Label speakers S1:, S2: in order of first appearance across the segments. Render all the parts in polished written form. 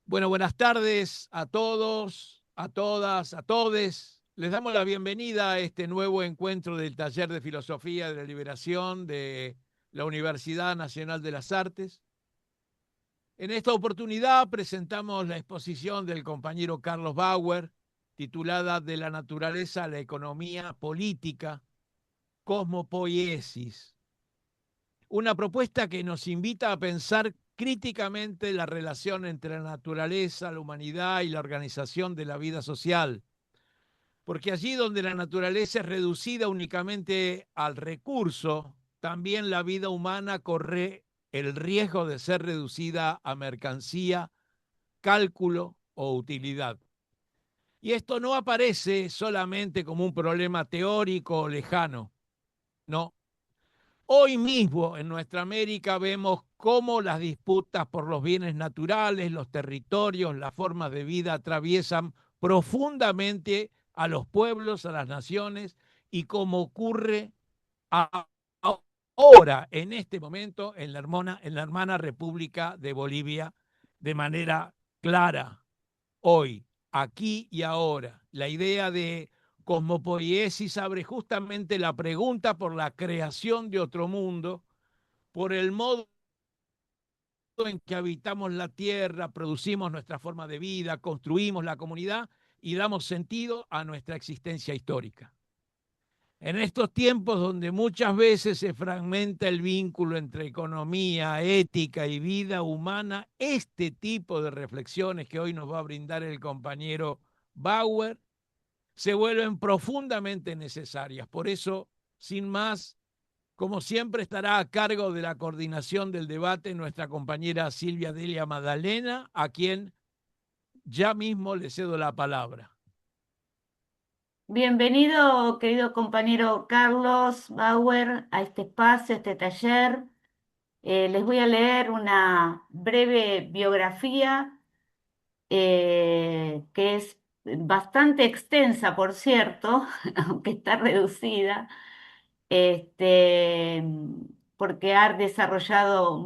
S1: Bueno, buenas tardes a todos, a todas, a todes. Les damos la bienvenida a este nuevo encuentro del Taller de Filosofía de la Liberación de la Universidad Nacional de las Artes. En esta oportunidad presentamos la exposición del compañero Carlos Bauer, titulada De la naturaleza a la economía política, Cosmopoiesis. Una propuesta que nos invita a pensar críticamente la relación entre la naturaleza, la humanidad y la organización de la vida social. Porque allí donde la naturaleza es reducida únicamente al recurso, también la vida humana corre el riesgo de ser reducida a mercancía, cálculo o utilidad. Y esto no aparece solamente como un problema teórico o lejano, no. Hoy mismo en nuestra América vemos cómo las disputas por los bienes naturales, los territorios, las formas de vida atraviesan profundamente a los pueblos, a las naciones, y como ocurre ahora, en este momento, en la hermana República de Bolivia, de manera clara, hoy, aquí y ahora. La idea de cosmopoiesis abre justamente la pregunta por la creación de otro mundo, por el modo en que habitamos la tierra, producimos nuestra forma de vida, construimos la comunidad y damos sentido a nuestra existencia histórica. En estos tiempos donde muchas veces se fragmenta el vínculo entre economía, ética y vida humana, este tipo de reflexiones que hoy nos va a brindar el compañero Bauer se vuelven profundamente necesarias. Por eso, sin más, como siempre, estará a cargo de la coordinación del debate nuestra compañera Silvia Delia Magdalena, a quien ya mismo le cedo la palabra.
S2: Bienvenido, querido compañero Carlos Bauer, a este espacio, a este taller. Les voy a leer una breve biografía que es bastante extensa, por cierto, aunque está reducida, este, porque ha desarrollado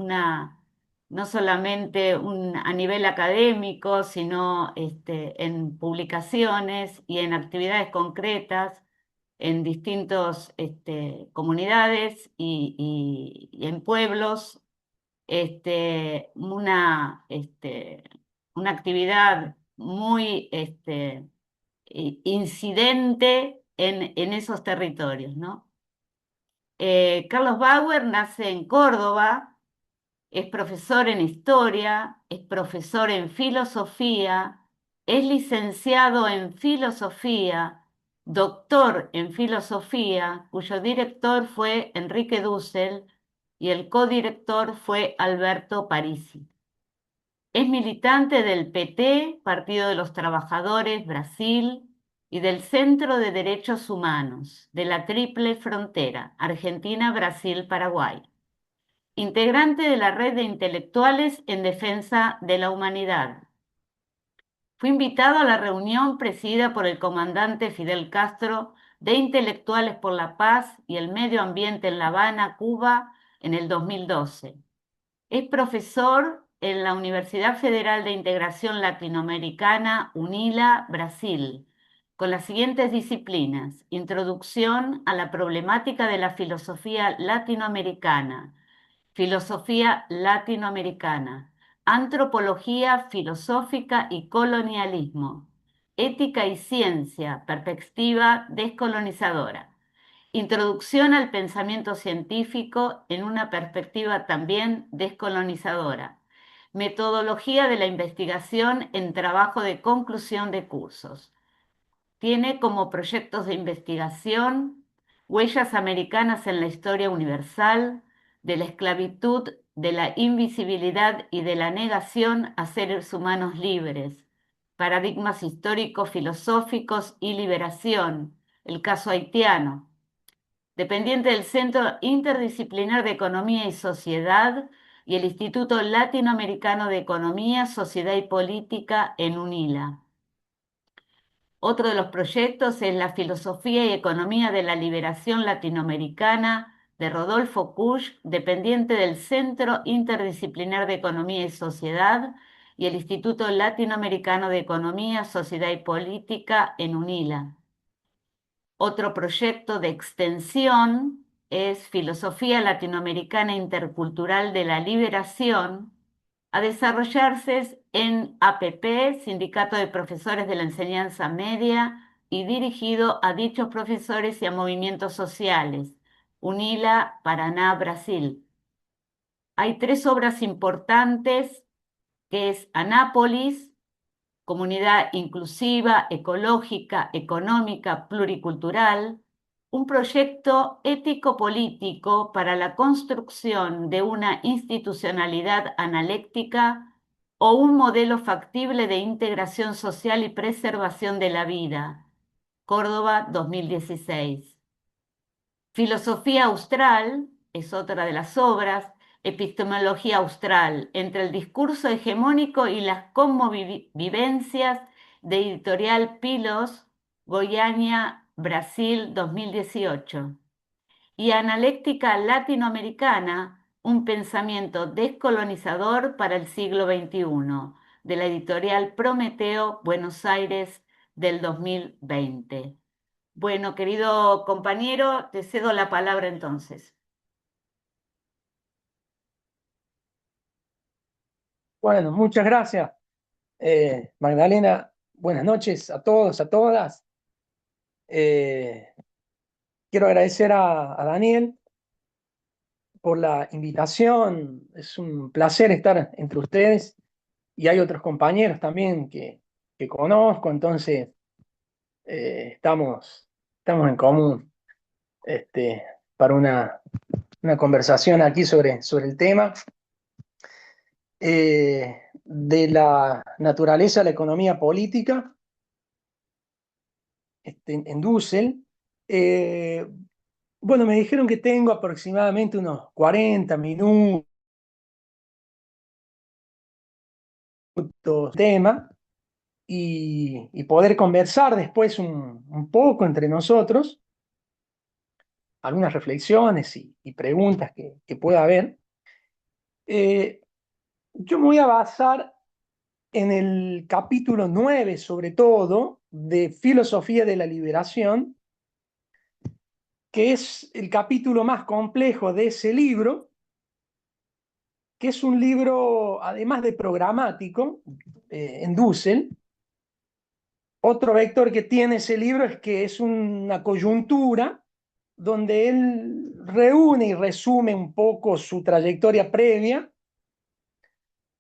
S2: no solamente a nivel académico, sino en publicaciones y en actividades concretas en distintas comunidades y en pueblos, una actividad muy incidente en esos territorios, ¿no? Carlos Bauer nace en Córdoba, es profesor en historia, es profesor en filosofía, es licenciado en filosofía, doctor en filosofía, cuyo director fue Enrique Dussel y el codirector fue Alberto Parisi. Es militante del PT, Partido de los Trabajadores, Brasil, y del Centro de Derechos Humanos, de la Triple Frontera, Argentina, Brasil, Paraguay. Integrante de la Red de Intelectuales en Defensa de la Humanidad. Fue invitado a la reunión presidida por el comandante Fidel Castro de Intelectuales por la Paz y el Medio Ambiente en La Habana, Cuba, en el 2012. Es profesor en la Universidad Federal de Integración Latinoamericana, UNILA, Brasil, con las siguientes disciplinas: Introducción a la problemática de la filosofía latinoamericana, Filosofía latinoamericana, Antropología filosófica y colonialismo, Ética y ciencia, perspectiva descolonizadora, Introducción al pensamiento científico en una perspectiva también descolonizadora, Metodología de la investigación en trabajo de conclusión de cursos. Tiene como proyectos de investigación Huellas americanas en la historia universal, de la esclavitud, de la invisibilidad y de la negación a seres humanos libres, paradigmas históricos, filosóficos y liberación, el caso haitiano, dependiente del Centro Interdisciplinar de Economía y Sociedad y el Instituto Latinoamericano de Economía, Sociedad y Política en UNILA. Otro de los proyectos es la Filosofía y Economía de la Liberación Latinoamericana de Rodolfo Kusch, dependiente del Centro Interdisciplinar de Economía y Sociedad y el Instituto Latinoamericano de Economía, Sociedad y Política en UNILA. Otro proyecto de extensión es Filosofía Latinoamericana Intercultural de la Liberación, a desarrollarse en APP, Sindicato de Profesores de la Enseñanza Media, y dirigido a dichos profesores y a movimientos sociales. UNILA, Paraná, Brasil. Hay 3 obras importantes, que es Anápolis, Comunidad Inclusiva, Ecológica, Económica, Pluricultural, un proyecto ético-político para la construcción de una institucionalidad analéctica o un modelo factible de integración social y preservación de la vida. Córdoba, 2016. Filosofía Austral es otra de las obras, Epistemología Austral, entre el discurso hegemónico y las conmovivencias, de Editorial Pilos, Goiânia, Brasil, 2018. Y Analéctica Latinoamericana, un pensamiento descolonizador para el siglo XXI, de la Editorial Prometeo, Buenos Aires, del 2020. Bueno, querido compañero, te cedo la palabra entonces.
S3: Bueno, muchas gracias, Magdalena. Buenas noches a todos, a todas. Eh, Quiero agradecer a Daniel por la invitación. Es un placer estar entre ustedes y hay otros compañeros también que conozco, entonces estamos en común para una conversación aquí sobre el tema. De la naturaleza de la economía política en Dussel. Bueno, me dijeron que tengo aproximadamente unos 40 minutos tema y poder conversar después un poco entre nosotros, algunas reflexiones y preguntas que pueda haber. Yo me voy a basar en el capítulo 9, sobre todo, de Filosofía de la Liberación, que es el capítulo más complejo de ese libro, que es un libro, además de programático, en Dussel. Otro vector que tiene ese libro es que es una coyuntura donde él reúne y resume un poco su trayectoria previa,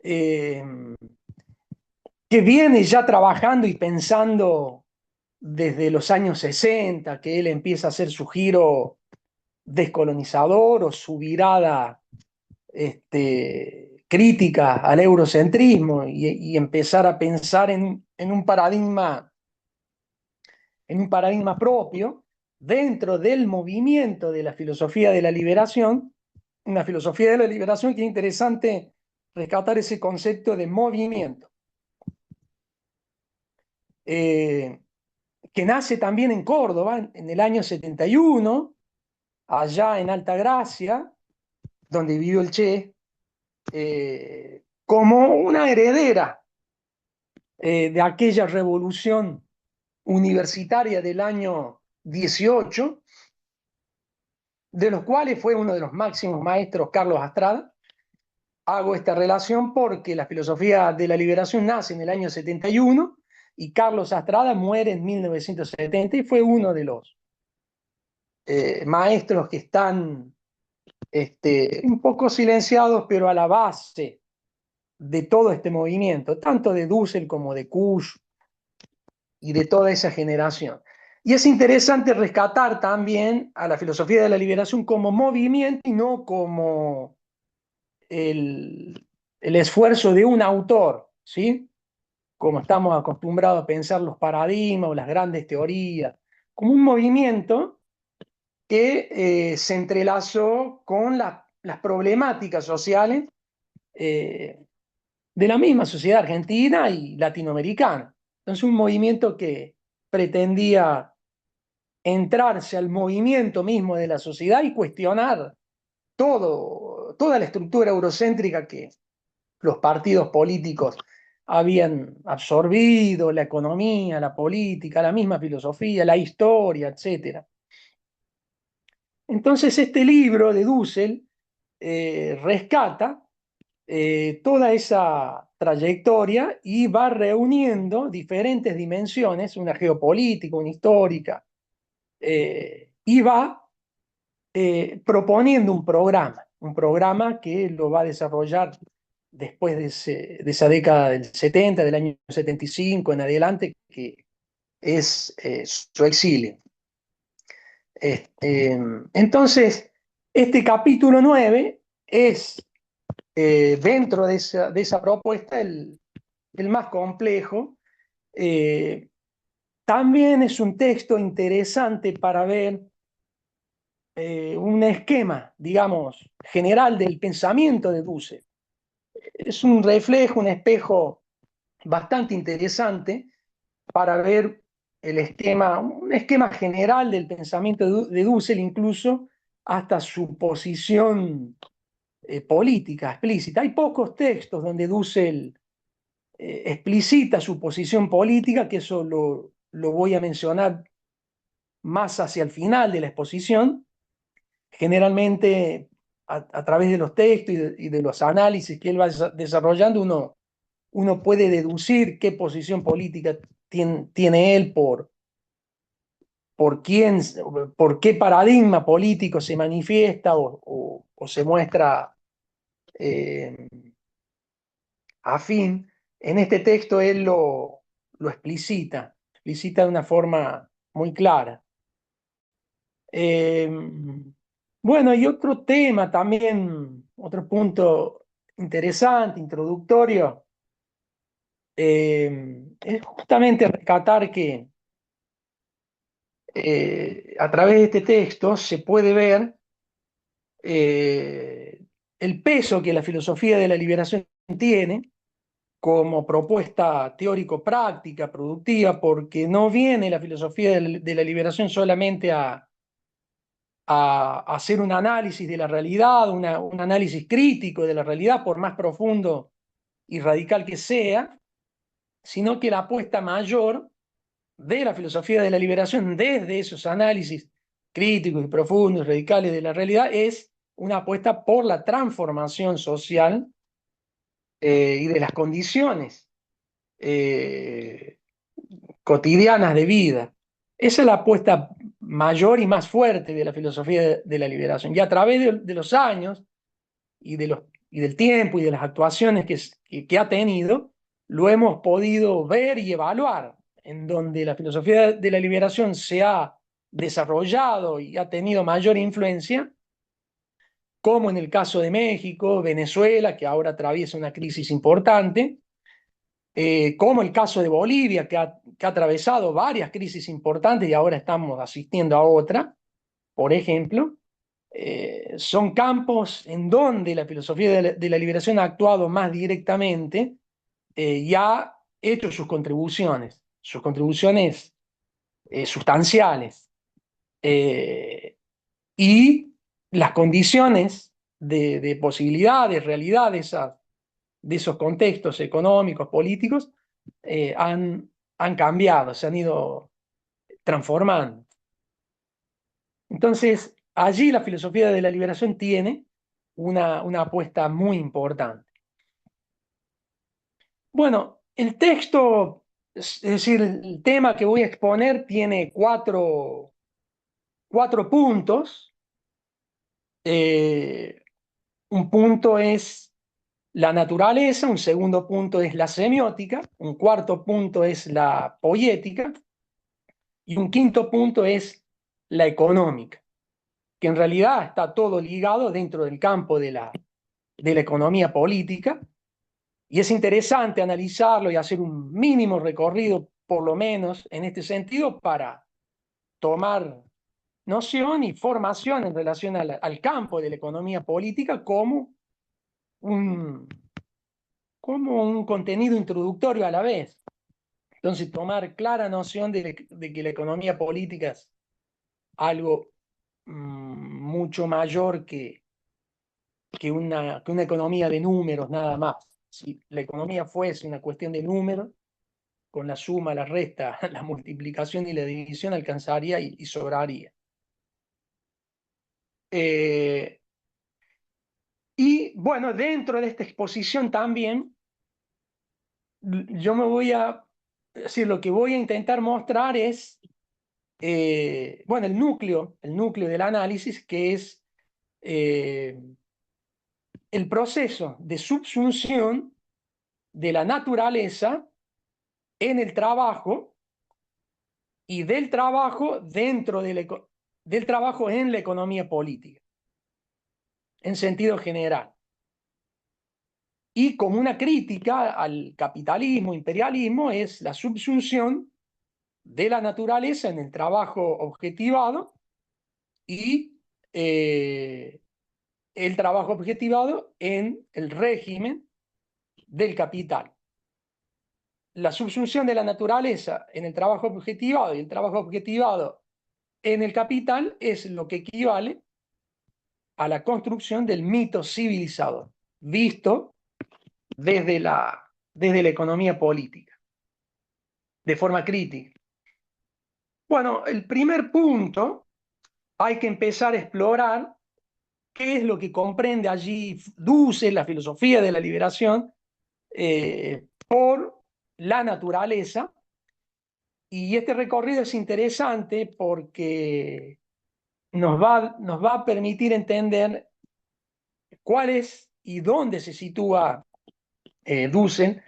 S3: eh, que viene ya trabajando y pensando desde los años 60, que él empieza a hacer su giro descolonizador o su virada crítica al eurocentrismo y empezar a pensar en un paradigma propio dentro del movimiento de la filosofía de la liberación, una filosofía de la liberación que es interesante rescatar ese concepto de movimiento, que nace también en Córdoba en el año 71, allá en Altagracia, donde vivió el Che, como una heredera de aquella revolución universitaria del año 18, de los cuales fue uno de los máximos maestros Carlos Astrada. Hago esta relación porque la filosofía de la liberación nace en el año 71 y Carlos Astrada muere en 1970 y fue uno de los maestros que están un poco silenciados, pero a la base de todo este movimiento, tanto de Dussel como de Kusch y de toda esa generación. Y es interesante rescatar también a la filosofía de la liberación como movimiento y no como el esfuerzo de un autor, ¿sí? Como estamos acostumbrados a pensar los paradigmas o las grandes teorías, como un movimiento que se entrelazó con las problemáticas sociales de la misma sociedad argentina y latinoamericana. Entonces, un movimiento que pretendía entrarse al movimiento mismo de la sociedad y cuestionar toda la estructura eurocéntrica que los partidos políticos habían absorbido la economía, la política, la misma filosofía, la historia, etc. Entonces este libro de Dussel rescata toda esa trayectoria y va reuniendo diferentes dimensiones, una geopolítica, una histórica, y va proponiendo un programa que lo va a desarrollar después de esa década del 70, del año 75 en adelante, que es su exilio. Entonces, este capítulo 9 es, dentro de esa propuesta, el más complejo. También es un texto interesante para ver un esquema, digamos, general del pensamiento de Dussel. Es un reflejo, un espejo bastante interesante para ver un esquema general del pensamiento de Dussel, incluso hasta su posición política explícita. Hay pocos textos donde Dussel explicita su posición política, que eso lo voy a mencionar más hacia el final de la exposición. Generalmente, a través de los textos y de los análisis que él va desarrollando, uno puede deducir qué posición política tiene él por qué paradigma político se manifiesta o se muestra afín. En este texto él lo explicita de una forma muy clara. Bueno, y otro tema también, otro punto interesante, introductorio, es justamente rescatar que a través de este texto se puede ver el peso que la filosofía de la liberación tiene como propuesta teórico-práctica, productiva, porque no viene la filosofía de la liberación solamente a hacer un análisis de la realidad, un análisis crítico de la realidad, por más profundo y radical que sea, sino que la apuesta mayor de la filosofía de la liberación desde esos análisis críticos y profundos, radicales de la realidad, es una apuesta por la transformación social y de las condiciones cotidianas de vida. Esa es la apuesta mayor y más fuerte de la filosofía de la liberación. Y a través de los años y del tiempo y de las actuaciones que ha tenido, lo hemos podido ver y evaluar, en donde la filosofía de la liberación se ha desarrollado y ha tenido mayor influencia, como en el caso de México, Venezuela, que ahora atraviesa una crisis importante, como el caso de Bolivia, que ha atravesado varias crisis importantes y ahora estamos asistiendo a otra, por ejemplo. Son campos en donde la filosofía de la liberación ha actuado más directamente y ha hecho sus contribuciones sustanciales. Y las condiciones de posibilidad, de realidad de esos contextos económicos, políticos, han cambiado, se han ido transformando. Entonces, allí la filosofía de la liberación tiene una apuesta muy importante. Bueno, el texto, es decir, el tema que voy a exponer tiene cuatro puntos. Un punto es la naturaleza, un segundo punto es la semiótica, un cuarto punto es la poética y un quinto punto es la económica, que en realidad está todo ligado dentro del campo de la economía política, y es interesante analizarlo y hacer un mínimo recorrido, por lo menos en este sentido, para tomar noción y formación en relación al campo de la economía política un, como un contenido introductorio a la vez. Entonces, tomar clara noción de que la economía política es algo mucho mayor que una economía de números nada más. si la economía fuese una cuestión de números, con la suma, la resta, la multiplicación y la división alcanzaría y sobraría. Y bueno, dentro de esta exposición también, yo me voy a decir, lo que voy a intentar mostrar es, bueno, el núcleo del análisis, que es el proceso de subsunción de la naturaleza en el trabajo y del trabajo dentro del trabajo en la economía política, en sentido general. Y como una crítica al capitalismo, imperialismo, es la subsunción de la naturaleza en el trabajo objetivado y el trabajo objetivado en el régimen del capital. La subsunción de la naturaleza en el trabajo objetivado y el trabajo objetivado en el capital es lo que equivale a la construcción del mito civilizador, visto desde la economía política, de forma crítica. Bueno, el primer punto, hay que empezar a explorar qué es lo que comprende allí Dussel, la filosofía de la liberación, por la naturaleza. Y este recorrido es interesante porque nos va a permitir entender cuál es y dónde se sitúa Dussel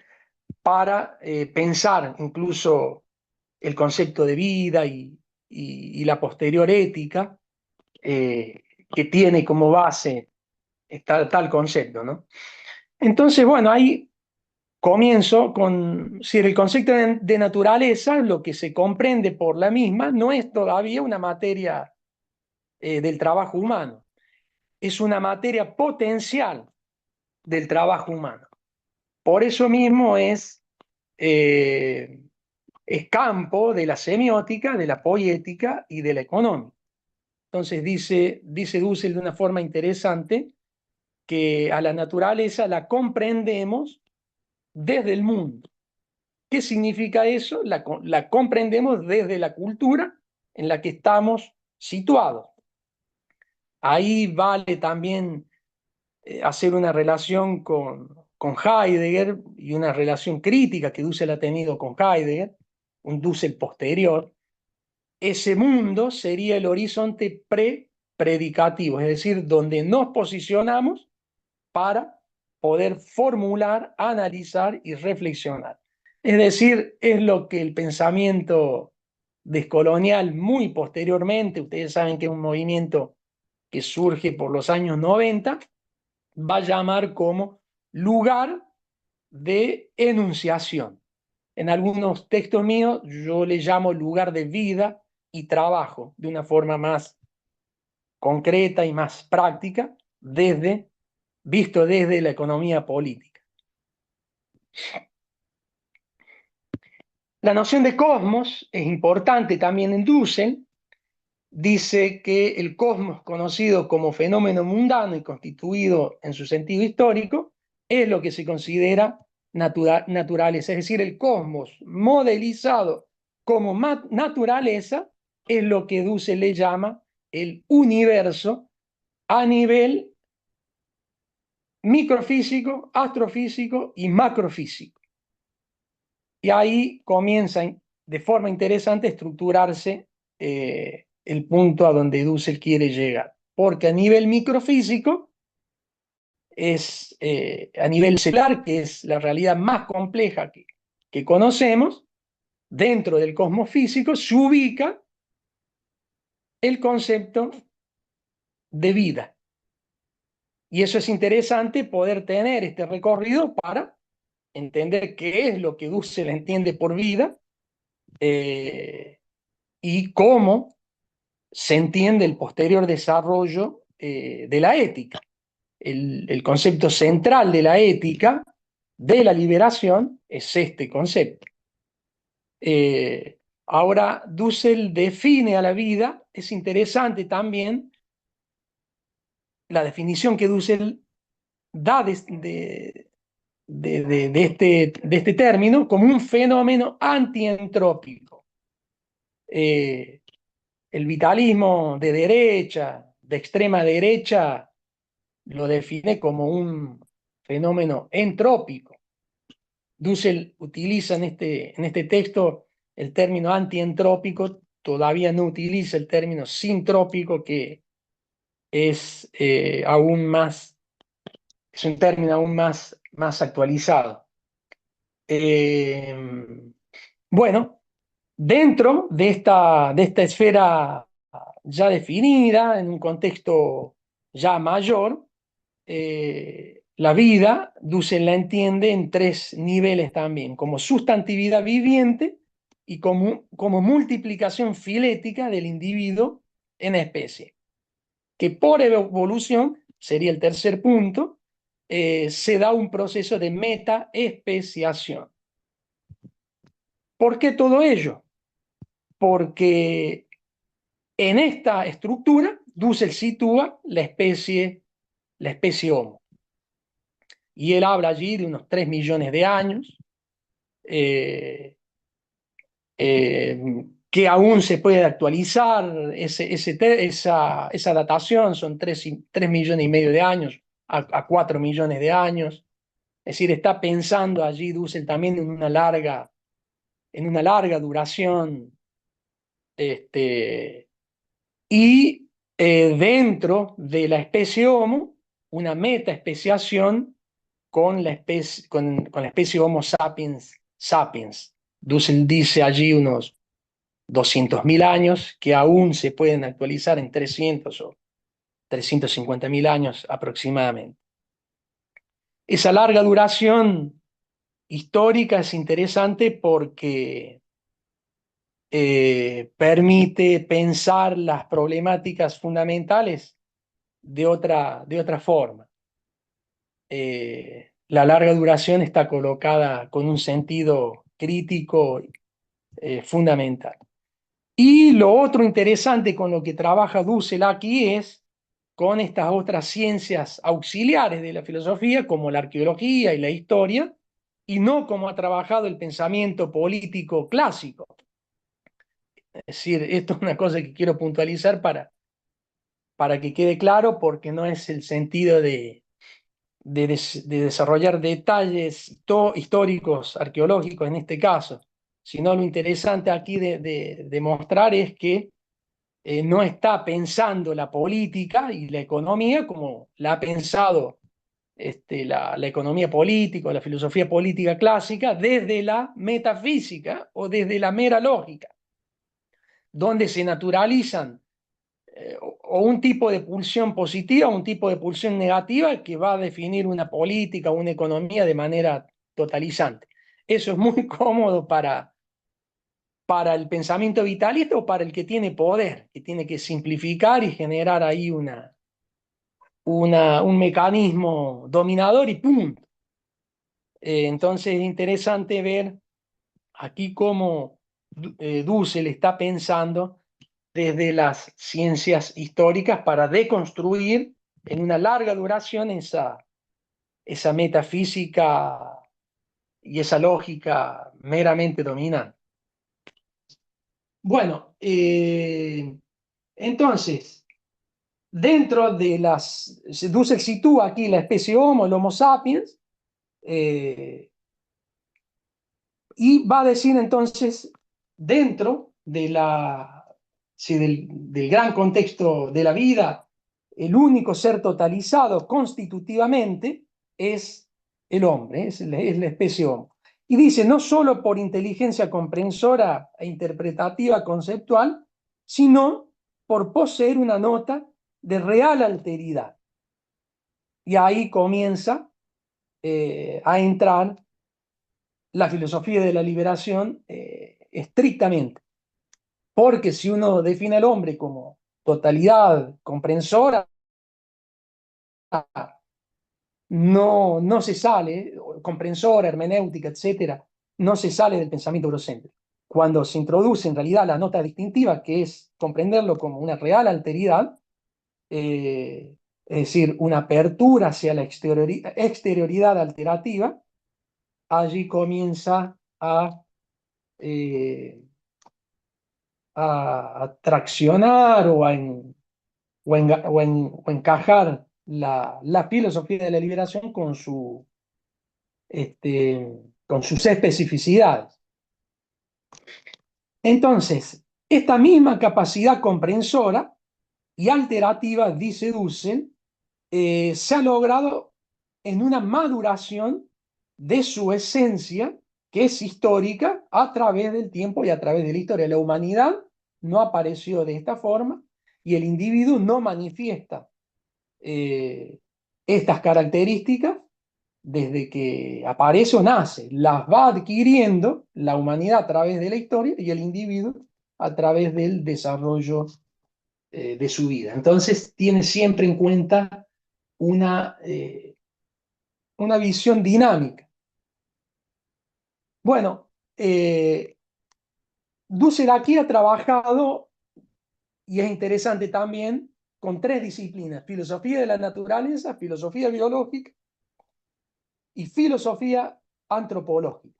S3: para pensar incluso el concepto de vida y la posterior ética que tiene como base tal concepto, ¿no? Entonces, bueno, ahí comienzo con, si el concepto de naturaleza, lo que se comprende por la misma, no es todavía una materia del trabajo humano, es una materia potencial del trabajo humano. Por eso mismo es campo de la semiótica, de la poética y de la económica. Entonces dice Dussel de una forma interesante que a la naturaleza la comprendemos desde el mundo. ¿Qué significa eso? La comprendemos desde la cultura en la que estamos situados. Ahí vale también hacer una relación con Heidegger y una relación crítica que Dussel ha tenido con Heidegger, un Dussel posterior. Ese mundo sería el horizonte predicativo, es decir, donde nos posicionamos para poder formular, analizar y reflexionar. Es decir, es lo que el pensamiento descolonial muy posteriormente, ustedes saben que es un movimiento que surge por los años 90, va a llamar como lugar de enunciación. En algunos textos míos yo le llamo lugar de vida y trabajo, de una forma más concreta y más práctica, visto desde la economía política. La noción de cosmos es importante también en Dussel. Dice que el cosmos, conocido como fenómeno mundano y constituido en su sentido histórico, es lo que se considera naturaleza. Es decir, el cosmos modelizado como naturaleza es lo que Dussel le llama el universo a nivel microfísico, astrofísico y macrofísico. Y ahí comienza de forma interesante a estructurarse el punto a donde Dussel quiere llegar. Porque a nivel microfísico, a nivel celular, que es la realidad más compleja que conocemos, dentro del cosmos físico se ubica el concepto de vida. Y eso es interesante poder tener este recorrido para entender qué es lo que Dussel entiende por vida y cómo se entiende el posterior desarrollo de la ética. El concepto central de la ética, de la liberación, es este concepto. Ahora, Dussel define a la vida, es interesante también la definición que Dussel da de este término como un fenómeno antientrópico. El vitalismo de derecha, de extrema derecha, lo define como un fenómeno entrópico. Dussel utiliza en este texto el término antientrópico, todavía no utiliza el término sintrópico, que es aún más, es un término aún más actualizado. Bueno, dentro de esta esfera ya definida, en un contexto ya mayor, la vida, Dussel la entiende en tres niveles también: como sustantividad viviente y como multiplicación filética del individuo en especie, que por evolución, sería el tercer punto, se da un proceso de metaespeciación. ¿Por qué todo ello? Porque en esta estructura Dussel sitúa la especie Homo. Y él habla allí de unos 3 millones de años, que aún se puede actualizar. Esa datación son 3 millones y medio de años a 4 millones de años. Es decir, está pensando allí Dussel también en una larga duración, y dentro de la especie Homo, una metaespeciación con la especie Homo sapiens sapiens. Dussel dice allí unos 200.000 años, que aún se pueden actualizar en 300 o 350.000 años aproximadamente. Esa larga duración histórica es interesante porque permite pensar las problemáticas fundamentales de otra forma. La larga duración está colocada con un sentido crítico fundamental. Y lo otro interesante con lo que trabaja Dussel aquí es con estas otras ciencias auxiliares de la filosofía, como la arqueología y la historia, y no como ha trabajado el pensamiento político clásico. Es decir, esto es una cosa que quiero puntualizar para que quede claro, porque no es el sentido de desarrollar detalles históricos, arqueológicos en este caso, sino lo interesante aquí de mostrar es que no está pensando la política y la economía como la ha pensado la economía política o la filosofía política clásica, desde la metafísica o desde la mera lógica, donde se naturalizan o un tipo de pulsión positiva o un tipo de pulsión negativa que va a definir una política o una economía de manera totalizante. Eso es muy cómodo para el pensamiento vitalista o para el que tiene poder, que tiene que simplificar y generar ahí un mecanismo dominador y punto. Entonces es interesante ver aquí cómo Dussel está pensando desde las ciencias históricas para deconstruir en una larga duración esa metafísica y esa lógica meramente dominante. Bueno, entonces, dentro de Dussel sitúa aquí la especie Homo, el Homo sapiens, y va a decir entonces, dentro del gran contexto de la vida, el único ser totalizado constitutivamente es el hombre, es la especie Homo. Y dice, no solo por inteligencia comprensora e interpretativa conceptual, sino por poseer una nota de real alteridad. Y ahí comienza a entrar la filosofía de la liberación estrictamente. Porque si uno define al hombre como totalidad comprensora, no se sale, comprensora, hermenéutica, etcétera, no se sale del pensamiento eurocéntrico. Cuando se introduce en realidad la nota distintiva, que es comprenderlo como una real alteridad, es decir, una apertura hacia la exterioridad alterativa, allí comienza eh, a traccionar o encajar la filosofía de la liberación con sus especificidades. Entonces, esta misma capacidad comprensora y alterativa, dice Dussel, se ha logrado en una maduración de su esencia, que es histórica, a través del tiempo y a través de la historia. La humanidad no apareció de esta forma y el individuo no manifiesta estas características desde que aparece o nace. Las va adquiriendo la humanidad a través de la historia y el individuo a través del desarrollo de su vida. Entonces tiene siempre en cuenta una visión dinámica. Bueno, Dussel aquí ha trabajado, y es interesante también, con tres disciplinas: filosofía de la naturaleza, filosofía biológica y filosofía antropológica.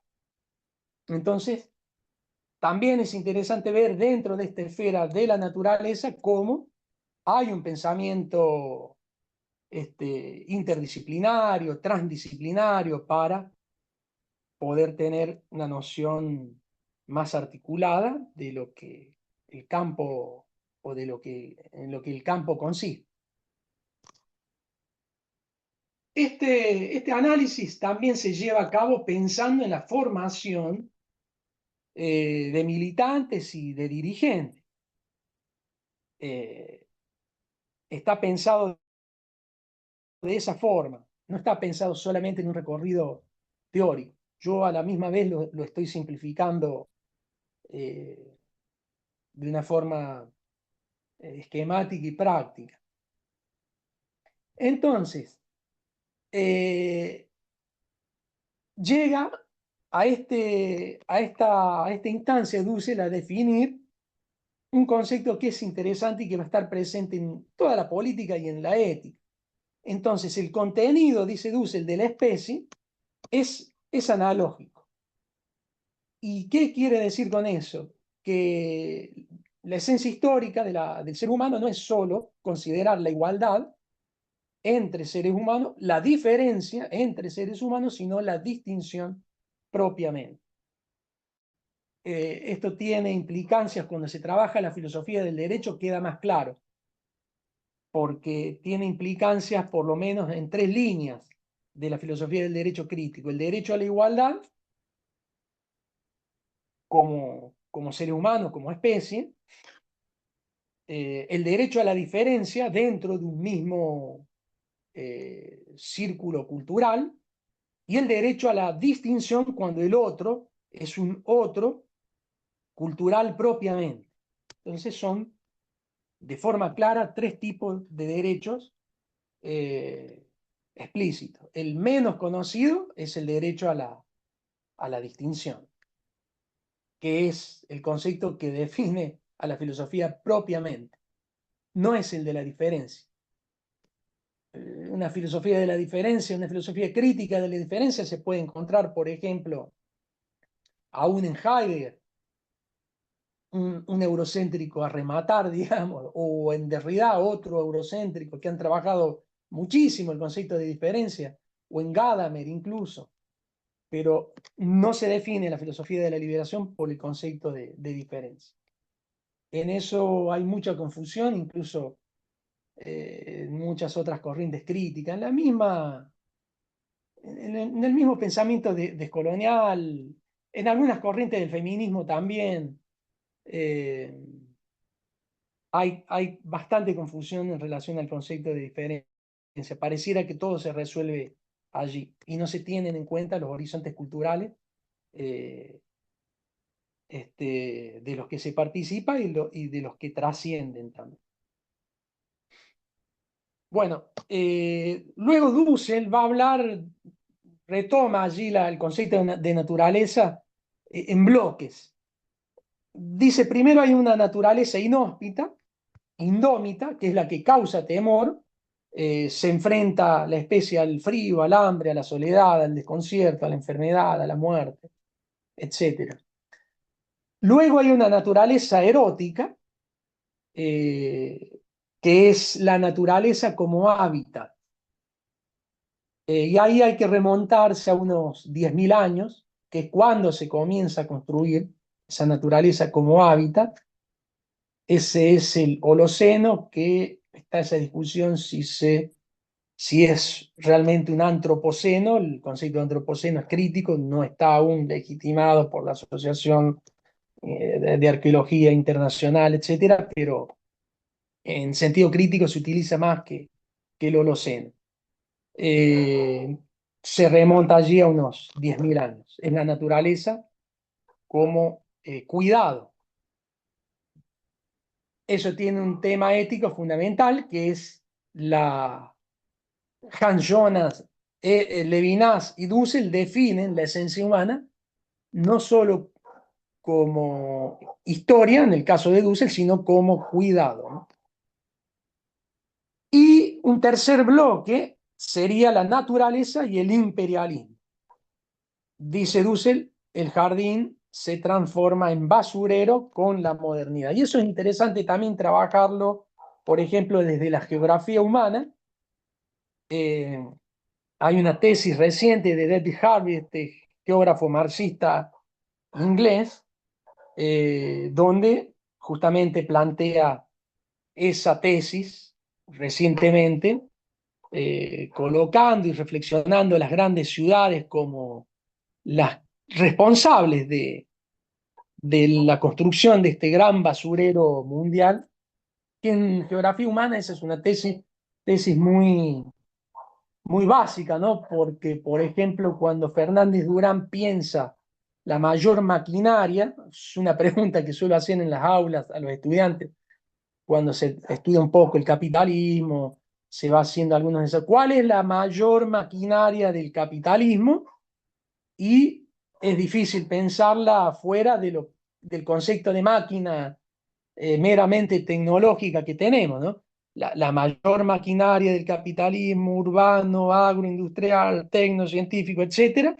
S3: Entonces, también es interesante ver dentro de esta esfera de la naturaleza cómo hay un pensamiento interdisciplinario, transdisciplinario, para poder tener una noción más articulada de lo que el campo o en lo que el campo consiste. Este análisis también se lleva a cabo pensando en la formación de militantes y de dirigentes. Está pensado de esa forma, no está pensado solamente en un recorrido teórico. Yo a la misma vez lo estoy simplificando de una forma esquemática y práctica. Entonces, llega a esta instancia Dussel a definir un concepto que es interesante y que va a estar presente en toda la política y en la ética. Entonces, el contenido, dice Dussel, de la especie es analógico. ¿Y qué quiere decir con eso? Que la esencia histórica del ser humano no es solo considerar la igualdad entre seres humanos, la diferencia entre seres humanos, sino la distinción propiamente. Esto tiene implicancias cuando se trabaja la filosofía del derecho, queda más claro, porque tiene implicancias por lo menos en tres líneas de la filosofía del derecho crítico: el derecho a la igualdad como seres humanos, como especie; el derecho a la diferencia dentro de un mismo círculo cultural; y el derecho a la distinción cuando el otro es un otro cultural propiamente. Entonces son, de forma clara, tres tipos de derechos explícitos. El menos conocido es el derecho a la distinción, que es el concepto que define a la filosofía propiamente. No es el de la diferencia. Una filosofía de la diferencia, una filosofía crítica de la diferencia se puede encontrar, por ejemplo, aún en Heidegger, un eurocéntrico a rematar, digamos, o en Derrida otro eurocéntrico que han trabajado muchísimo el concepto de diferencia, o en Gadamer incluso, pero no se define la filosofía de la liberación por el concepto de diferencia. En eso hay mucha confusión, incluso en muchas otras corrientes críticas, en el mismo pensamiento descolonial, en algunas corrientes del feminismo también. Hay bastante confusión en relación al concepto de diferencia. Pareciera que todo se resuelve allí y no se tienen en cuenta los horizontes culturales de los que se participa y de los que trascienden también. Bueno, luego Dussel va a hablar, retoma allí el concepto de naturaleza en bloques. Dice, primero hay una naturaleza inhóspita, indómita, que es la que causa temor, se enfrenta la especie al frío, al hambre, a la soledad, al desconcierto, a la enfermedad, a la muerte, etc. Luego hay una naturaleza erótica, que es la naturaleza como hábitat. Y ahí hay que remontarse a unos 10.000 años, que es cuando se comienza a construir esa naturaleza como hábitat. Ese es el Holoceno, que está esa discusión si es realmente un antropoceno. El concepto de antropoceno es crítico, no está aún legitimado por la Asociación de Arqueología Internacional, etcétera, pero en sentido crítico se utiliza más que el Holoceno. Eh, Se remonta allí a unos 10.000 años. Es la naturaleza como cuidado. Eso tiene un tema ético fundamental, que es la Hans Jonas, Levinas y Dussel definen la esencia humana no solo como historia, en el caso de Dussel, sino como cuidado, ¿no? Y un tercer bloque sería la naturaleza y el imperialismo. Dice Dussel, el jardín se transforma en basurero con la modernidad. Y eso es interesante también trabajarlo, por ejemplo, desde la geografía humana. Hay una tesis reciente de David Harvey, este geógrafo marxista inglés, donde justamente plantea esa tesis recientemente, colocando y reflexionando las grandes ciudades como las responsables de la construcción de este gran basurero mundial, que en geografía humana esa es una tesis muy básica, ¿no? Porque, por ejemplo, cuando Fernández Durán piensa la mayor maquinaria, es una pregunta que suelo hacer en las aulas a los estudiantes, cuando se estudia un poco el capitalismo, se va haciendo algunos de esos, ¿cuál es la mayor maquinaria del capitalismo? Y es difícil pensarla fuera del concepto de máquina meramente tecnológica que tenemos, ¿no? La mayor maquinaria del capitalismo urbano, agroindustrial, tecnocientífico, etcétera,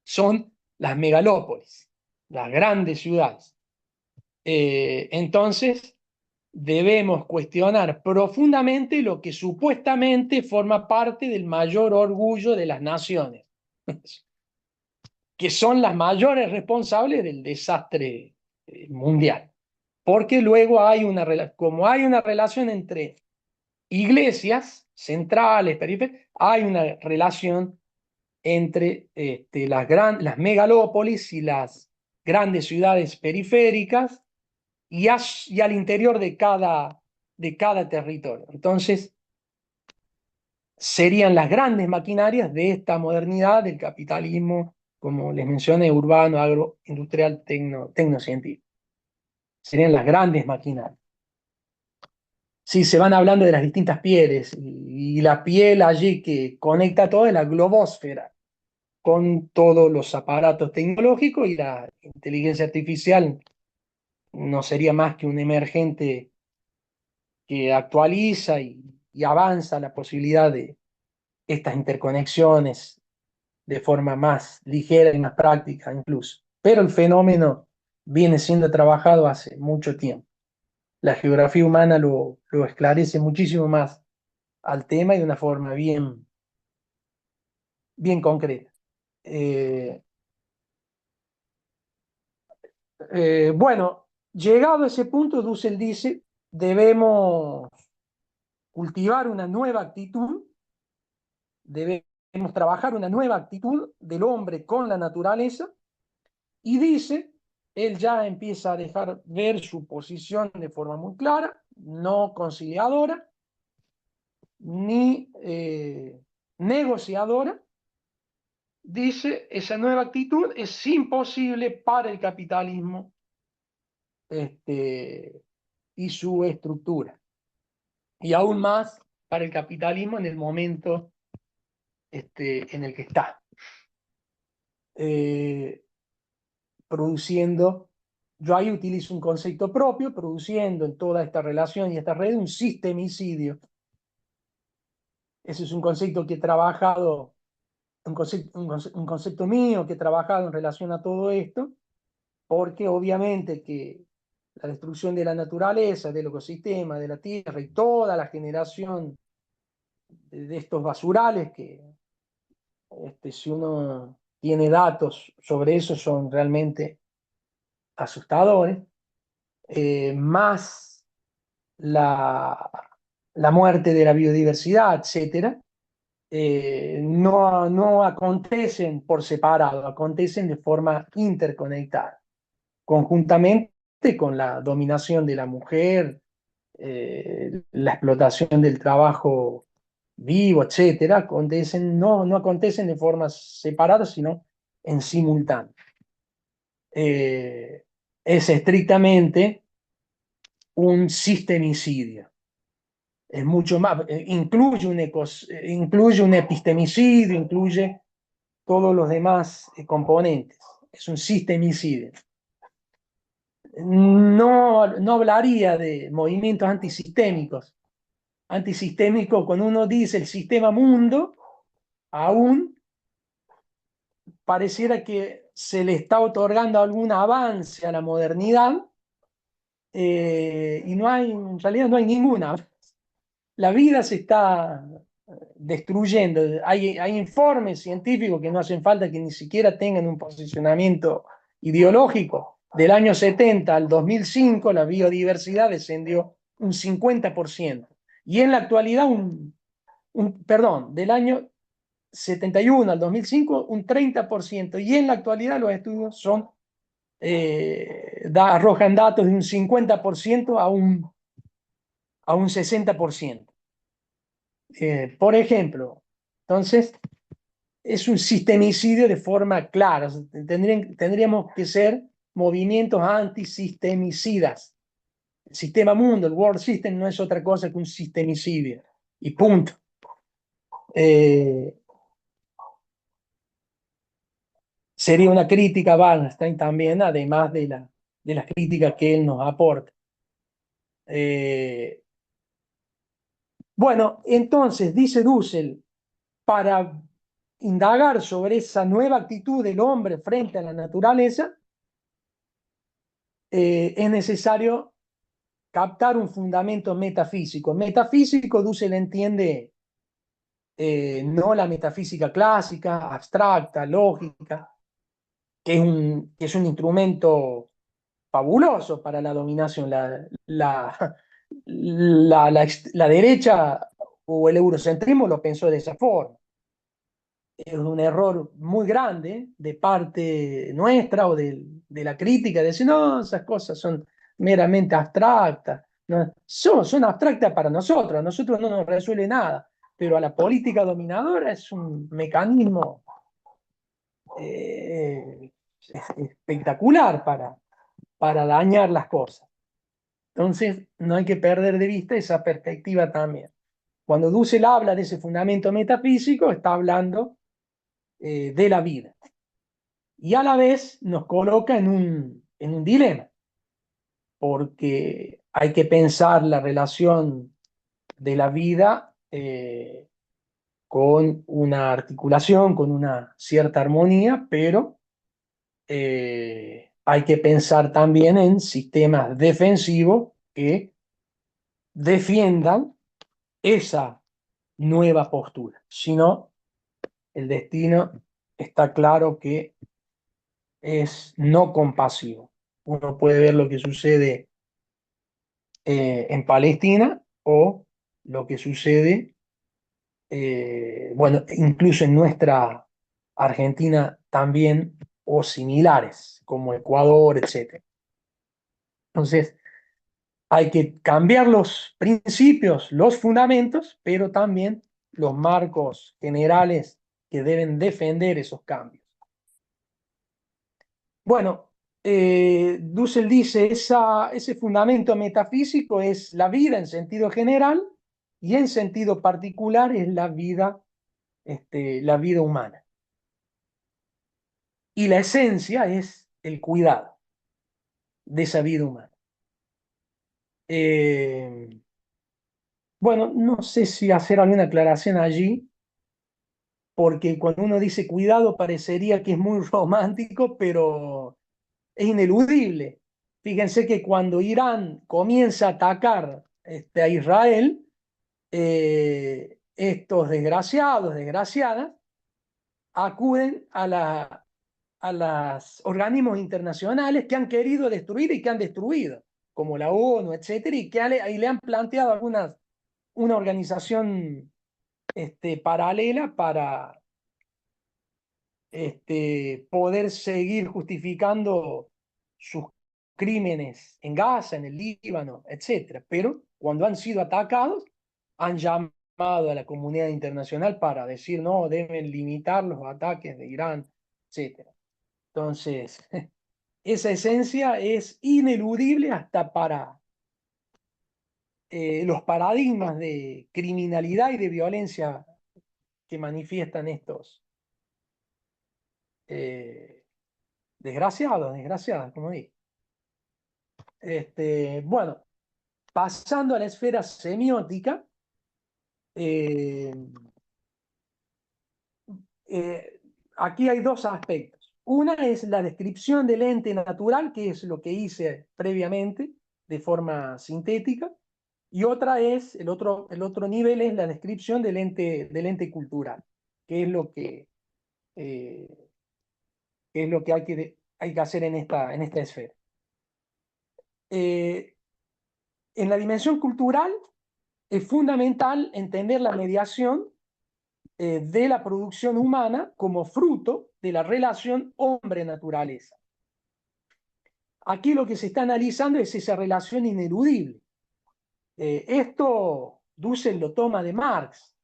S3: son las megalópolis, las grandes ciudades. Entonces, debemos cuestionar profundamente lo que supuestamente forma parte del mayor orgullo de las naciones, que son las mayores responsables del desastre mundial. Porque luego como hay una relación entre iglesias centrales, periféricas, hay una relación entre las megalópolis y las grandes ciudades periféricas y al interior de cada territorio. Entonces, serían las grandes maquinarias de esta modernidad del capitalismo, como les mencioné, urbano, agroindustrial, tecnocientífico. Serían las grandes maquinarias. Sí, se van hablando de las distintas pieles, y la piel allí que conecta todo es la globósfera, con todos los aparatos tecnológicos, y la inteligencia artificial no sería más que un emergente que actualiza y avanza la posibilidad de estas interconexiones de forma más ligera y más práctica incluso. Pero el fenómeno viene siendo trabajado hace mucho tiempo. La geografía humana lo esclarece muchísimo más al tema y de una forma bien concreta. Bueno, llegado a ese punto, Dussel dice, debemos cultivar una nueva actitud, debemos trabajar una nueva actitud del hombre con la naturaleza, y dice, él ya empieza a dejar ver su posición de forma muy clara, no conciliadora, ni negociadora. Dice, esa nueva actitud es imposible para el capitalismo y su estructura, y aún más para el capitalismo en el momento en el que está, produciendo. Yo ahí utilizo un concepto propio, produciendo en toda esta relación y esta red un sistemicidio Ese es un concepto que he trabajado, un concepto mío que he trabajado en relación a todo esto, porque obviamente que la destrucción de la naturaleza, del ecosistema, de la tierra y toda la generación de estos basurales que si uno tiene datos sobre eso son realmente asustadores, más la, la muerte de la biodiversidad, etcétera, no acontecen por separado, acontecen de forma interconectada, conjuntamente con la dominación de la mujer, la explotación del trabajo vivo, etcétera, acontecen, no acontecen de forma separada, sino en simultáneo. Es estrictamente un sistemicidio. Es mucho más, incluye un epistemicidio, incluye todos los demás componentes. Es un sistemicidio. No hablaría de movimientos antisistémicos. Antisistémico, cuando uno dice el sistema mundo, aún pareciera que se le está otorgando algún avance a la modernidad, y en realidad no hay ninguna. La vida se está destruyendo. Hay informes científicos que no hacen falta que ni siquiera tengan un posicionamiento ideológico. Del año 70 al 2005 la biodiversidad descendió un 50%. Y en la actualidad, perdón, del año 71 al 2005 un 30%. Y en la actualidad los estudios arrojan datos de un 50% a un 60%. Por ejemplo, entonces, es un sistemicidio de forma clara. O sea, tendríamos que ser movimientos antisistemicidas. El sistema mundo, el World System, no es otra cosa que un sistemicidio. Y punto. Sería una crítica a Bernstein también, además de las críticas que él nos aporta. Bueno, entonces, dice Dussel, para indagar sobre esa nueva actitud del hombre frente a la naturaleza, es necesario captar un fundamento metafísico. Metafísico, Dussel entiende no la metafísica clásica, abstracta, lógica, que es un instrumento fabuloso para la dominación. La derecha o el eurocentrismo lo pensó de esa forma. Es un error muy grande de parte nuestra o de la crítica, de decir, no, esas cosas son meramente abstractas. No, son abstractas para nosotros, a nosotros no nos resuelve nada, pero a la política dominadora es un mecanismo espectacular para dañar las cosas. Entonces, no hay que perder de vista esa perspectiva también. Cuando Dussel habla de ese fundamento metafísico, está hablando de la vida. Y a la vez nos coloca en un dilema, porque hay que pensar la relación de la vida con una articulación, con una cierta armonía, pero hay que pensar también en sistemas defensivos que defiendan esa nueva postura. Si no, el destino está claro que es no compasivo. Uno puede ver lo que sucede en Palestina o lo que sucede, bueno, incluso en nuestra Argentina también, o similares, como Ecuador, etc. Entonces, hay que cambiar los principios, los fundamentos, pero también los marcos generales que deben defender esos cambios. Bueno, Dussel dice, ese fundamento metafísico es la vida en sentido general y en sentido particular es la vida humana. Y la esencia es el cuidado de esa vida humana. Bueno, no sé si hacer alguna aclaración allí, porque cuando uno dice cuidado parecería que es muy romántico, pero es ineludible. Fíjense que cuando Irán comienza a atacar a Israel, estos desgraciados, desgraciadas, acuden a los organismos internacionales que han querido destruir y que han destruido, como la ONU, etcétera, y que ahí le han planteado una organización paralela para poder seguir justificando sus crímenes en Gaza, en el Líbano, etcétera. Pero cuando han sido atacados, han llamado a la comunidad internacional para decir, no, deben limitar los ataques de Irán, etcétera. Entonces, esa esencia es ineludible hasta para los paradigmas de criminalidad y de violencia que manifiestan estos eh, desgraciados, desgraciadas, como digo. Bueno, pasando a la esfera semiótica, eh, aquí hay dos aspectos. Una es la descripción del ente natural, que es lo que hice previamente de forma sintética, y otra es, el otro nivel es la descripción del ente cultural, que eh, es lo que hay que hacer en esta esfera. En la dimensión cultural es fundamental entender la mediación de la producción humana como fruto de la relación hombre-naturaleza. Aquí lo que se está analizando es esa relación ineludible. Esto Dussel lo toma de Marx.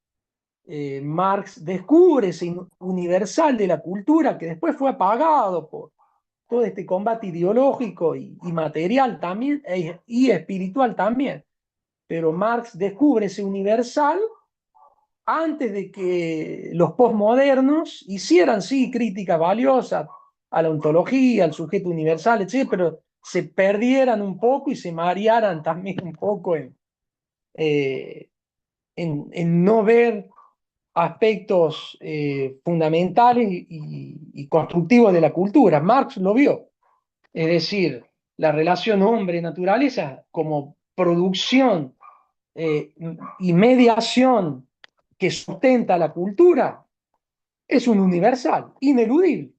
S3: Marx descubre ese universal de la cultura que después fue apagado por todo este combate ideológico y material también, y espiritual también. Pero Marx descubre ese universal antes de que los posmodernos hicieran, sí, críticas valiosas a la ontología, al sujeto universal, etc., pero se perdieran un poco y se marearan también un poco eh, en no ver aspectos fundamentales y constructivos de la cultura. Marx lo vio, es decir, la relación hombre-naturaleza como producción y mediación que sustenta la cultura es un universal, ineludible,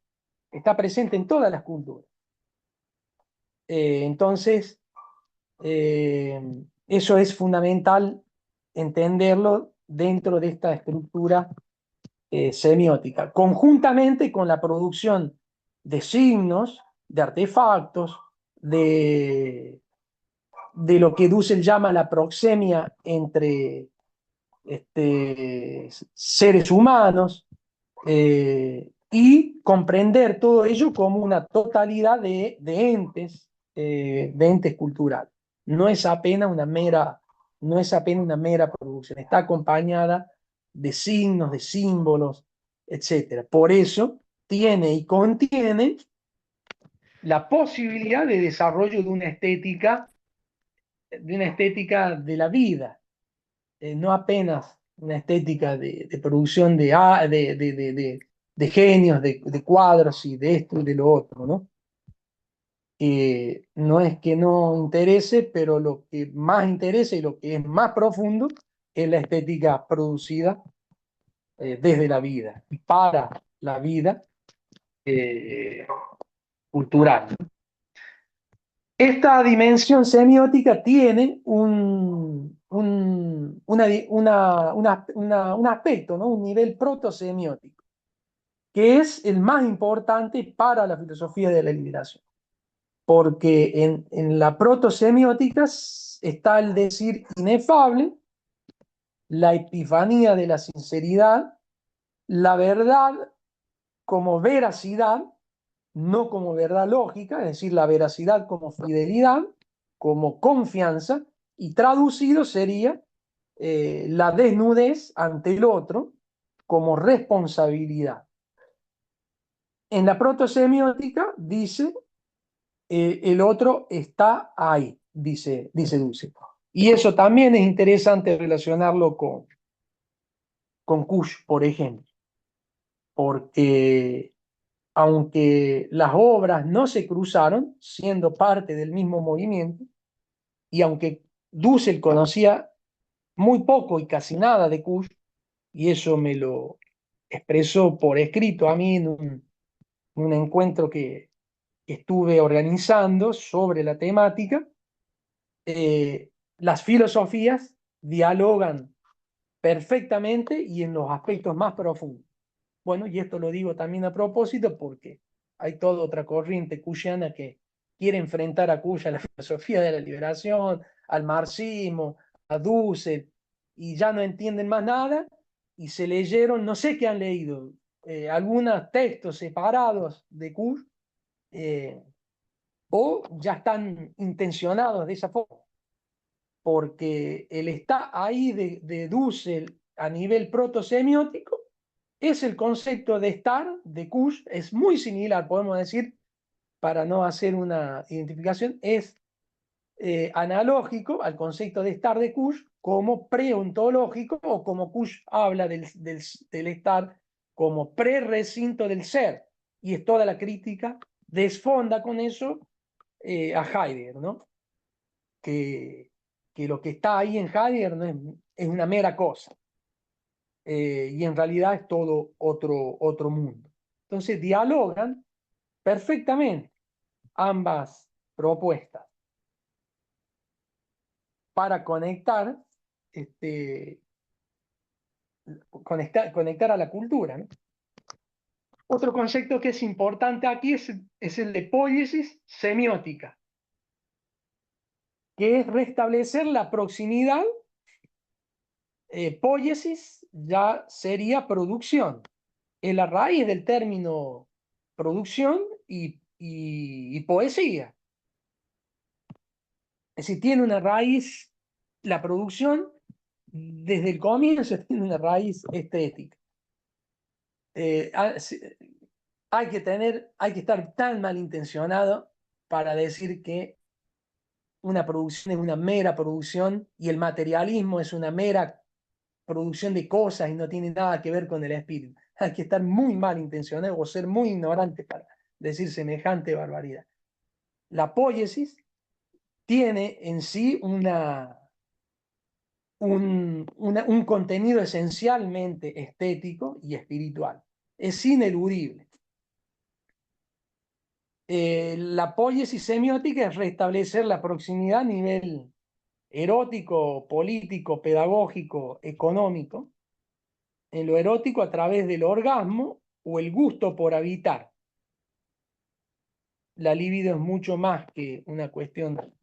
S3: está presente en todas las culturas. Entonces, eh, eso es fundamental entenderlo dentro de esta estructura semiótica, conjuntamente con la producción de signos, de artefactos, de lo que Dussel llama la proxemia entre seres humanos, y comprender todo ello como una totalidad de entes culturales. No es apenas no es apenas una mera producción, está acompañada de signos, de símbolos, etcétera. Por eso tiene y contiene la posibilidad de desarrollo de una estética de la vida, no apenas una estética de producción de genios, de cuadros y de esto y de lo otro, ¿no? No es que no interese, pero lo que más interesa y lo que es más profundo es la estética producida desde la vida y para la vida cultural. Esta dimensión semiótica tiene un aspecto, ¿no? Un nivel protosemiótico, que es el más importante para la filosofía de la liberación. Porque en la protosemiótica está el decir inefable, la epifanía de la sinceridad, la verdad como veracidad, no como verdad lógica, es decir, la veracidad como fidelidad, como confianza, y traducido sería la desnudez ante el otro como responsabilidad. En la protosemiótica dice, el otro está ahí, dice Dussel. Y eso también es interesante relacionarlo con Kush, por ejemplo, porque aunque las obras no se cruzaron, siendo parte del mismo movimiento, y aunque Dussel conocía muy poco y casi nada de Kush, y eso me lo expresó por escrito a mí en un encuentro que estuve organizando sobre la temática, las filosofías dialogan perfectamente y en los aspectos más profundos. Bueno, y esto lo digo también a propósito porque hay toda otra corriente cuyana que quiere enfrentar a Cuya la filosofía de la liberación, al marxismo, a Dussel, y ya no entienden más nada y se leyeron, no sé qué han leído, algunos textos separados de Kush, eh, o ya están intencionados de esa forma, porque el está ahí de Dussel a nivel protosemiótico es el concepto de estar de Kush, es muy similar, podemos decir, para no hacer una identificación, es analógico al concepto de estar de Kush como preontológico o como Kush habla del estar como pre-recinto del ser. Y es toda la crítica, desfonda con eso a Heidegger, ¿no? Que, que lo que está ahí en Heidegger no es una mera cosa. Y en realidad es todo otro mundo. Entonces dialogan perfectamente ambas propuestas para conectar a la cultura, ¿no? Otro concepto que es importante aquí es el de poiesis semiótica, que es restablecer la proximidad. Poiesis ya sería producción, es la raíz del término producción y poesía. Es decir, tiene una raíz, la producción desde el comienzo tiene una raíz estética. Eh, hay que estar tan malintencionado para decir que una producción es una mera producción y el materialismo es una mera producción de cosas y no tiene nada que ver con el espíritu. Hay que estar muy malintencionado o ser muy ignorante para decir semejante barbaridad. La poiesis tiene en sí un contenido esencialmente estético y espiritual. Es ineludible. La poiesis semiótica es restablecer la proximidad a nivel erótico, político, pedagógico, económico, en lo erótico a través del orgasmo o el gusto por habitar. La libido es mucho más que una cuestión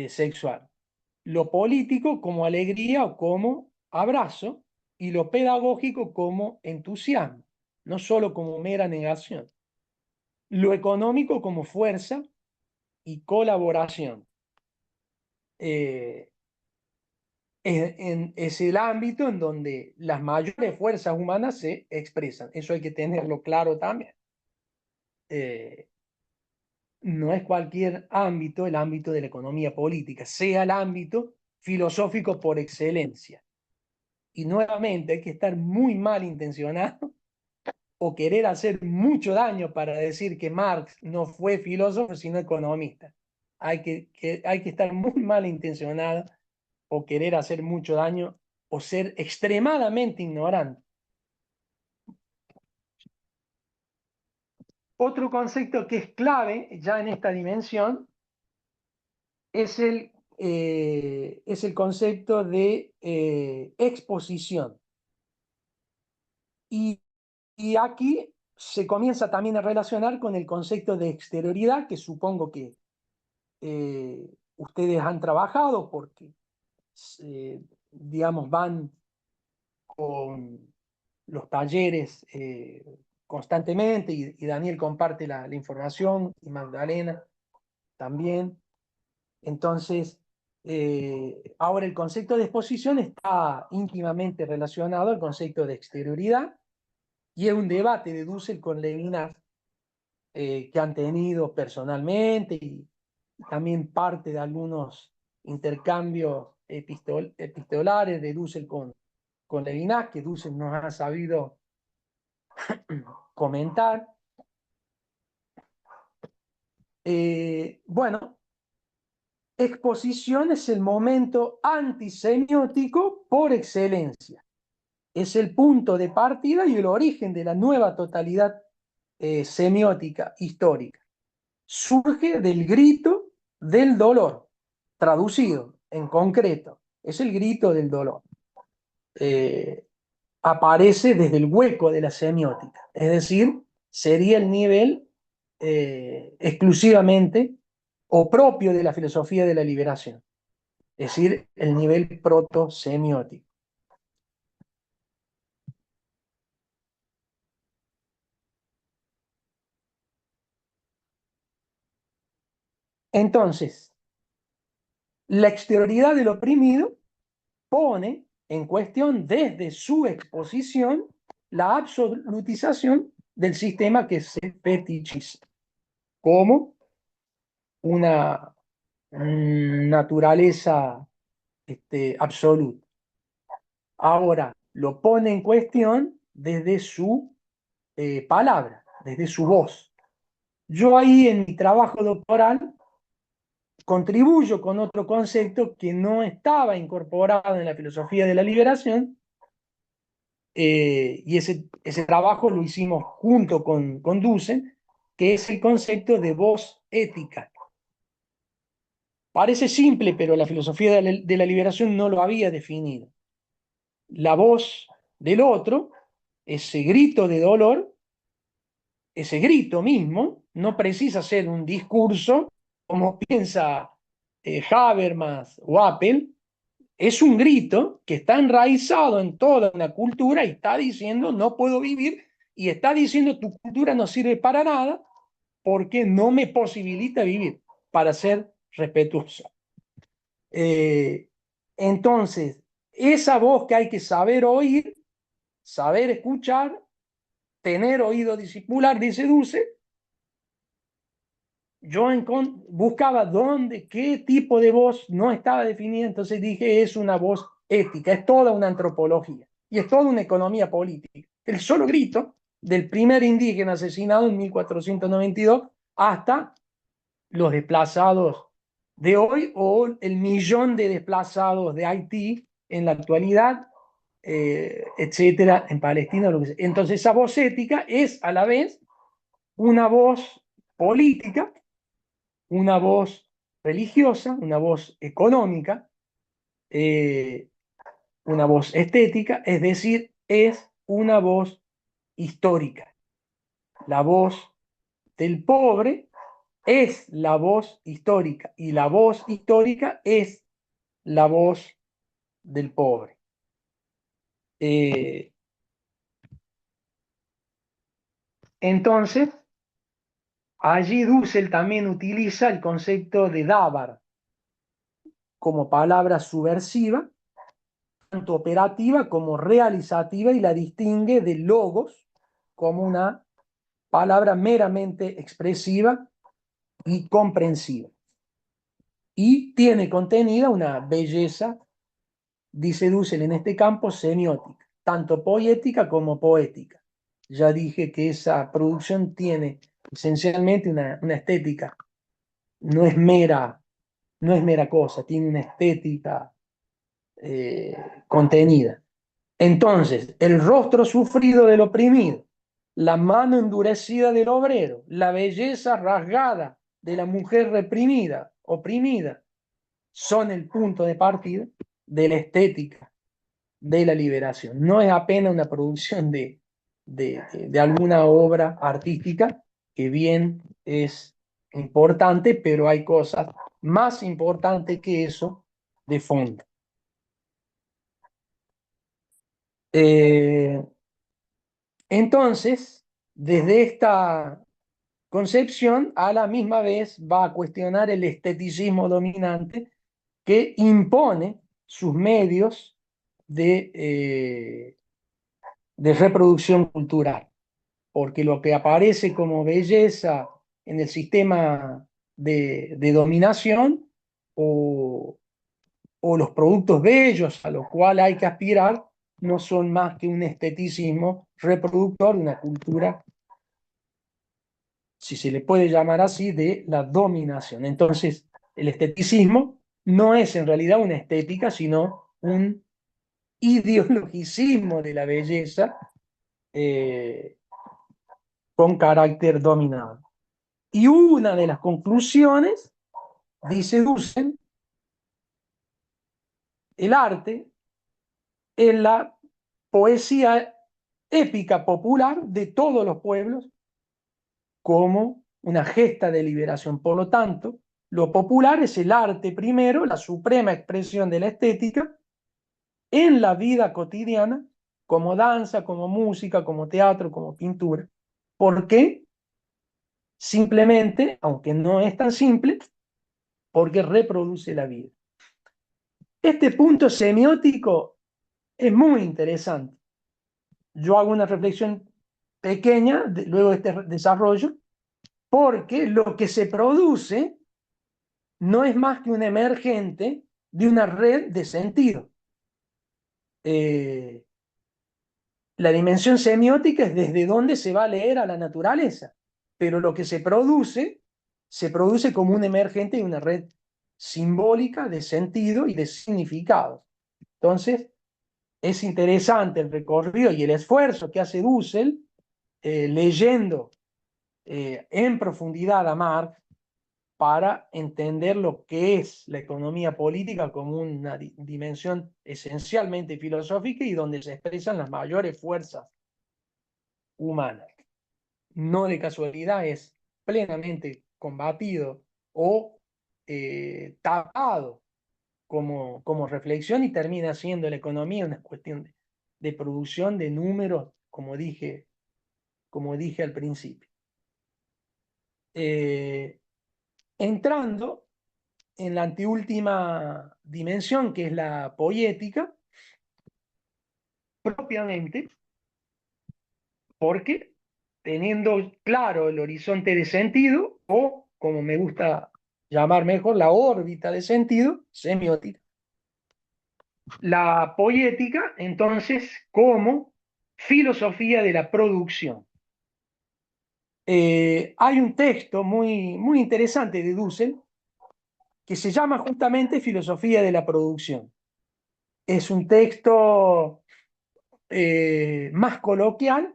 S3: sexual. Lo político como alegría o como abrazo y lo pedagógico como entusiasmo, no solo como mera negación. Lo económico como fuerza y colaboración. Eh, es el ámbito en donde las mayores fuerzas humanas se expresan. Eso hay que tenerlo claro también. No es cualquier ámbito el ámbito de la economía política, sea el ámbito filosófico por excelencia. Y nuevamente hay que estar muy mal intencionado o querer hacer mucho daño para decir que Marx no fue filósofo, sino economista. Hay que estar muy mal intencionado o querer hacer mucho daño o ser extremadamente ignorante. Otro concepto que es clave ya en esta dimensión es el concepto de exposición. Y, y aquí se comienza también a relacionar con el concepto de exterioridad, que supongo que ustedes han trabajado porque, digamos, van con los talleres constantemente y Daniel comparte la información y Magdalena también. Entonces, ahora el concepto de exposición está íntimamente relacionado al concepto de exterioridad y es un debate de Dussel con Levinas que han tenido personalmente y también parte de algunos intercambios epistolares de Dussel con Levinas, que Dussel nos ha sabido comentar. Bueno, exposición es el momento antisemiótico por excelencia. Es el punto de partida y el origen de la nueva totalidad semiótica histórica. Surge del grito del dolor, traducido en concreto, es el grito del dolor. Aparece desde el hueco de la semiótica, es decir, sería el nivel exclusivamente o propio de la filosofía de la liberación, es decir, el nivel proto-semiótico. Entonces, la exterioridad del oprimido pone en cuestión desde su exposición la absolutización del sistema que se fetichiza como una naturaleza absoluta. Ahora, lo pone en cuestión desde su palabra, desde su voz. Yo ahí en mi trabajo doctoral contribuyo con otro concepto que no estaba incorporado en la filosofía de la liberación, y ese trabajo lo hicimos junto con Dussel, que es el concepto de voz ética. Parece simple, pero la filosofía de la liberación no lo había definido. La voz del otro, ese grito de dolor, ese grito mismo, no precisa ser un discurso, como piensa Habermas o Apple, es un grito que está enraizado en toda una cultura y está diciendo no puedo vivir, y está diciendo tu cultura no sirve para nada porque no me posibilita vivir, para ser respetuoso. Entonces, esa voz que hay que saber oír, saber escuchar, tener oído discipular, dice Dussel. Yo buscaba qué tipo de voz no estaba definida, entonces dije, es una voz ética, es toda una antropología y es toda una economía política. El solo grito del primer indígena asesinado en 1492 hasta los desplazados de hoy o el millón de desplazados de Haití en la actualidad, etcétera, en Palestina, lo que sea. Entonces esa voz ética es a la vez una voz política, una voz religiosa, una voz económica, una voz estética, es decir, es una voz histórica. La voz del pobre es la voz histórica y la voz histórica es la voz del pobre. Entonces, allí Dussel también utiliza el concepto de dávar como palabra subversiva, tanto operativa como realizativa, y la distingue de logos como una palabra meramente expresiva y comprensiva. Y tiene contenida una belleza, dice Dussel, en este campo semiótica, tanto poética como poética. Ya dije que esa producción tiene esencialmente una estética, no es mera cosa, tiene una estética contenida. Entonces, el rostro sufrido del oprimido, la mano endurecida del obrero, la belleza rasgada de la mujer reprimida, oprimida, son el punto de partida de la estética de la liberación. No es apenas una producción de alguna obra artística, que bien es importante, pero hay cosas más importantes que eso de fondo. Entonces, desde esta concepción, a la misma vez va a cuestionar el esteticismo dominante que impone sus medios de reproducción cultural, porque lo que aparece como belleza en el sistema de dominación o o los productos bellos a los cuales hay que aspirar no son más que un esteticismo reproductor de una cultura, si se le puede llamar así, de la dominación. Entonces, el esteticismo no es en realidad una estética, sino un ideologicismo de la belleza con carácter dominante. Y una de las conclusiones, dice Dussel, el arte es la poesía épica popular de todos los pueblos como una gesta de liberación. Por lo tanto, lo popular es el arte primero, la suprema expresión de la estética en la vida cotidiana, como danza, como música, como teatro, como pintura. ¿Por qué? Simplemente, aunque no es tan simple, porque reproduce la vida. Este punto semiótico es muy interesante. Yo hago una reflexión pequeña luego de este desarrollo, porque lo que se produce no es más que un emergente de una red de sentido. La dimensión semiótica es desde donde se va a leer a la naturaleza, pero lo que se produce como un emergente de una red simbólica de sentido y de significados. Entonces, es interesante el recorrido y el esfuerzo que hace Dussel leyendo en profundidad a Marx para entender lo que es la economía política como una dimensión esencialmente filosófica y donde se expresan las mayores fuerzas humanas. No de casualidad es plenamente combatido o tapado como reflexión y termina siendo la economía una cuestión de producción de números, como dije al principio. Entrando en la anteúltima dimensión, que es la poética, propiamente, porque teniendo claro el horizonte de sentido, o como me gusta llamar mejor, la órbita de sentido, semiótica. La poética, entonces, como filosofía de la producción. Hay un texto muy interesante de Dussel que se llama justamente Filosofía de la Producción. Es un texto más coloquial,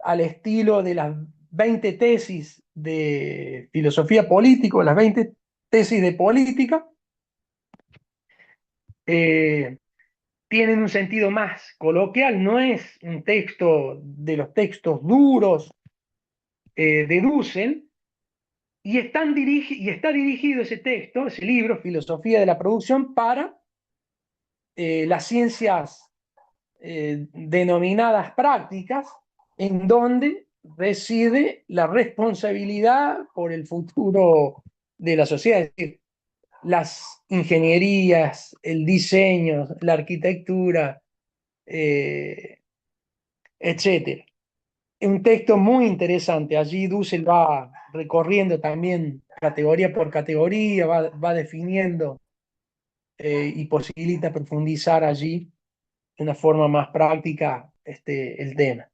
S3: al estilo de las 20 tesis de filosofía política, las 20 tesis de política, tienen un sentido más coloquial, no es un texto de los textos duros de Dussel, y está dirigido ese texto, ese libro, Filosofía de la Producción, para las ciencias denominadas prácticas, en donde reside la responsabilidad por el futuro de la sociedad, es decir, las ingenierías, el diseño, la arquitectura, etc. Es un texto muy interesante. Allí Dussel va recorriendo también categoría por categoría, va definiendo y posibilita profundizar allí de una forma más práctica el tema.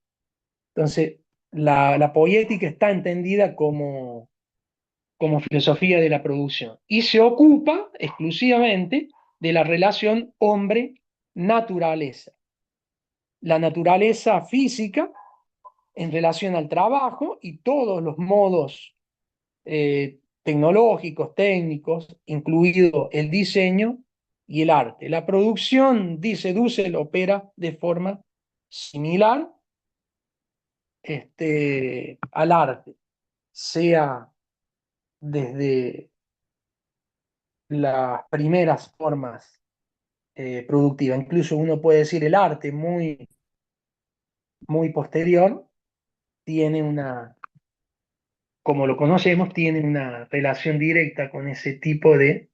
S3: Entonces, la poética está entendida como filosofía de la producción y se ocupa exclusivamente de la relación hombre-naturaleza. La naturaleza física en relación al trabajo y todos los modos tecnológicos, técnicos, incluido el diseño y el arte. La producción, dice Dussel, opera de forma similar al arte, sea desde las primeras formas productivas. Incluso uno puede decir el arte muy posterior tiene como lo conocemos, tiene una relación directa con ese tipo de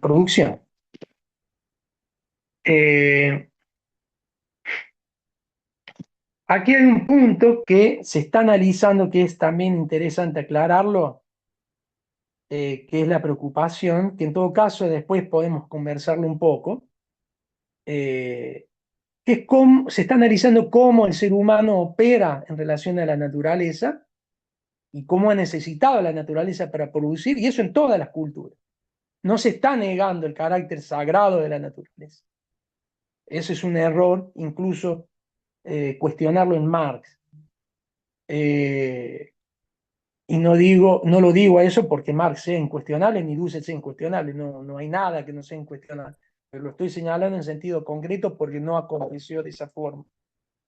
S3: producción. Aquí hay un punto que se está analizando que es también interesante aclararlo, que es la preocupación, que en todo caso después podemos conversarlo un poco, que es cómo se está analizando cómo el ser humano opera en relación a la naturaleza y cómo ha necesitado la naturaleza para producir, y eso en todas las culturas. No se está negando el carácter sagrado de la naturaleza. Ese es un error, incluso cuestionarlo en Marx. Y no lo digo a eso porque Marx sea incuestionable, ni Dussel sea incuestionable, no hay nada que no sea incuestionable. Pero lo estoy señalando en sentido concreto porque no aconteció de esa forma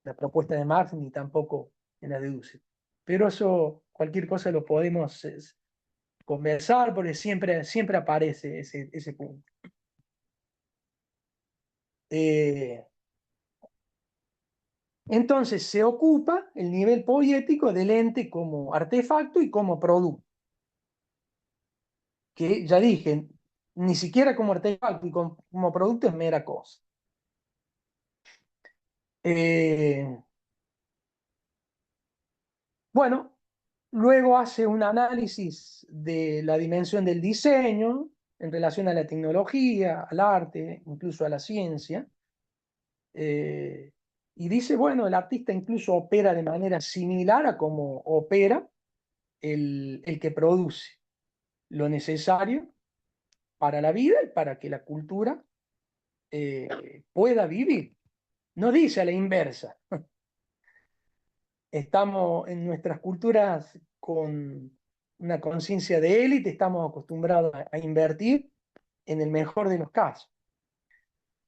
S3: la propuesta de Marx, ni tampoco en la de Dussel. Pero eso, cualquier cosa lo podemos conversar porque siempre aparece ese punto. Entonces se ocupa el nivel poético del ente como artefacto y como producto, que ya dije, ni siquiera como artefacto y como producto es mera cosa. Bueno, luego hace un análisis de la dimensión del diseño en relación a la tecnología, al arte, incluso a la ciencia. Y dice, bueno, el artista incluso opera de manera similar a como opera el que produce lo necesario para la vida y para que la cultura pueda vivir. No dice a la inversa. Estamos en nuestras culturas con una conciencia de élite, estamos acostumbrados a invertir en el mejor de los casos.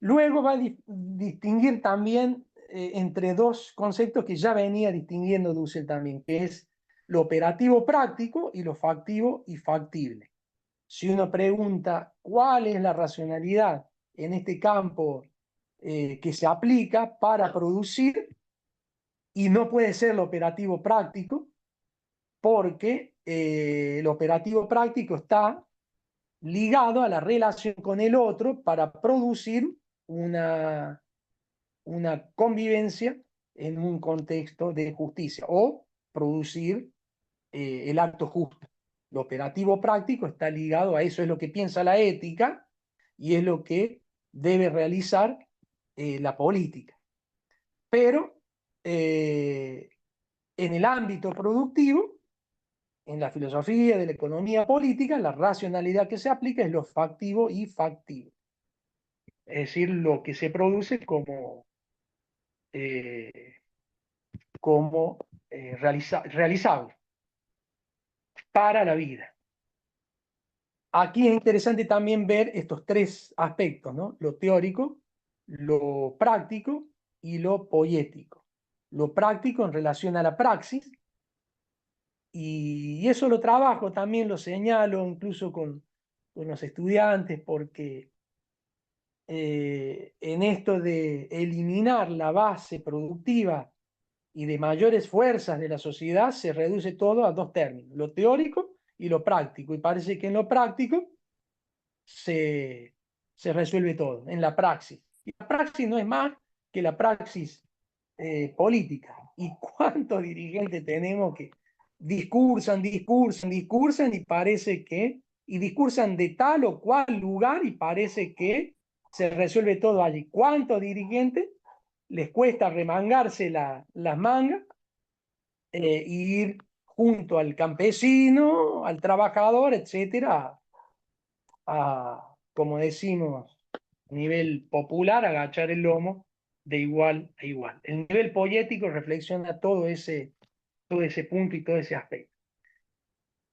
S3: Luego va a distinguir también entre dos conceptos que ya venía distinguiendo Dussel también, que es lo operativo práctico y lo factivo y factible. Si uno pregunta cuál es la racionalidad en este campo que se aplica para producir, y no puede ser lo operativo práctico, porque el operativo práctico está ligado a la relación con el otro para producir una convivencia en un contexto de justicia o producir el acto justo. Lo operativo práctico está ligado a eso, es lo que piensa la ética y es lo que debe realizar la política. Pero en el ámbito productivo, en la filosofía de la economía política, la racionalidad que se aplica es lo factivo y factible. Es decir, lo que se produce eh, realizable para la vida. Aquí es interesante también ver estos tres aspectos, ¿no? Lo teórico, lo práctico y lo poético. Lo práctico en relación a la praxis, y eso lo trabajo, también lo señalo incluso con los estudiantes, porque en esto de eliminar la base productiva y de mayores fuerzas de la sociedad se reduce todo a dos términos, lo teórico y lo práctico, y parece que en lo práctico se resuelve todo, en la praxis. Y la praxis no es más que la praxis política. ¿Y cuántos dirigentes tenemos que discursan y parece que, y discursan de tal o cual lugar y parece que se resuelve todo allí? ¿Cuántos dirigentes les cuesta remangarse las mangas y ir junto al campesino, al trabajador, etcétera, como decimos, a nivel popular, agachar el lomo de igual a igual? El nivel poético reflexiona todo ese punto y todo ese aspecto.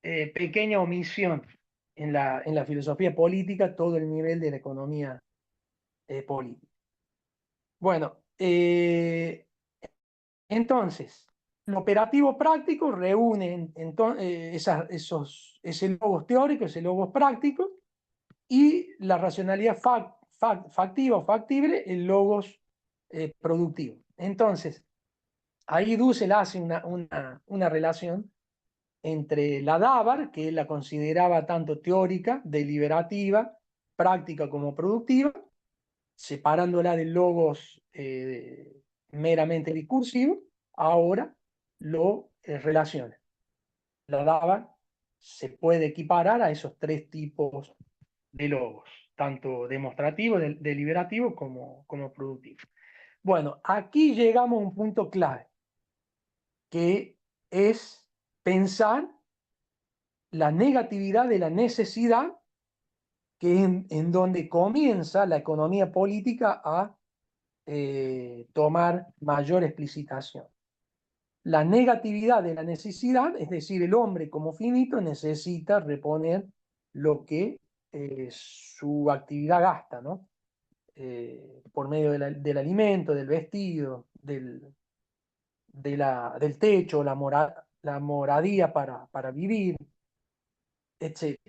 S3: Pequeña omisión en la filosofía política, todo el nivel de la economía política. Bueno, entonces, lo operativo práctico reúne ese logos teórico, ese logos práctico, y la racionalidad factiva o factible, el logos productivo. Entonces, ahí Dussel hace una relación entre la Dabar, que él la consideraba tanto teórica, deliberativa, práctica como productiva, separándola del logos meramente discursivo. Ahora lo relaciona. La Dabar se puede equiparar a esos tres tipos de logos, tanto demostrativo, deliberativo como productivo. Bueno, aquí llegamos a un punto clave, que es pensar la negatividad de la necesidad, que es en donde comienza la economía política a tomar mayor explicitación. La negatividad de la necesidad, es decir, el hombre como finito necesita reponer lo que su actividad gasta, ¿no? Por medio del alimento, del vestido, del techo, la moradía para vivir, etc.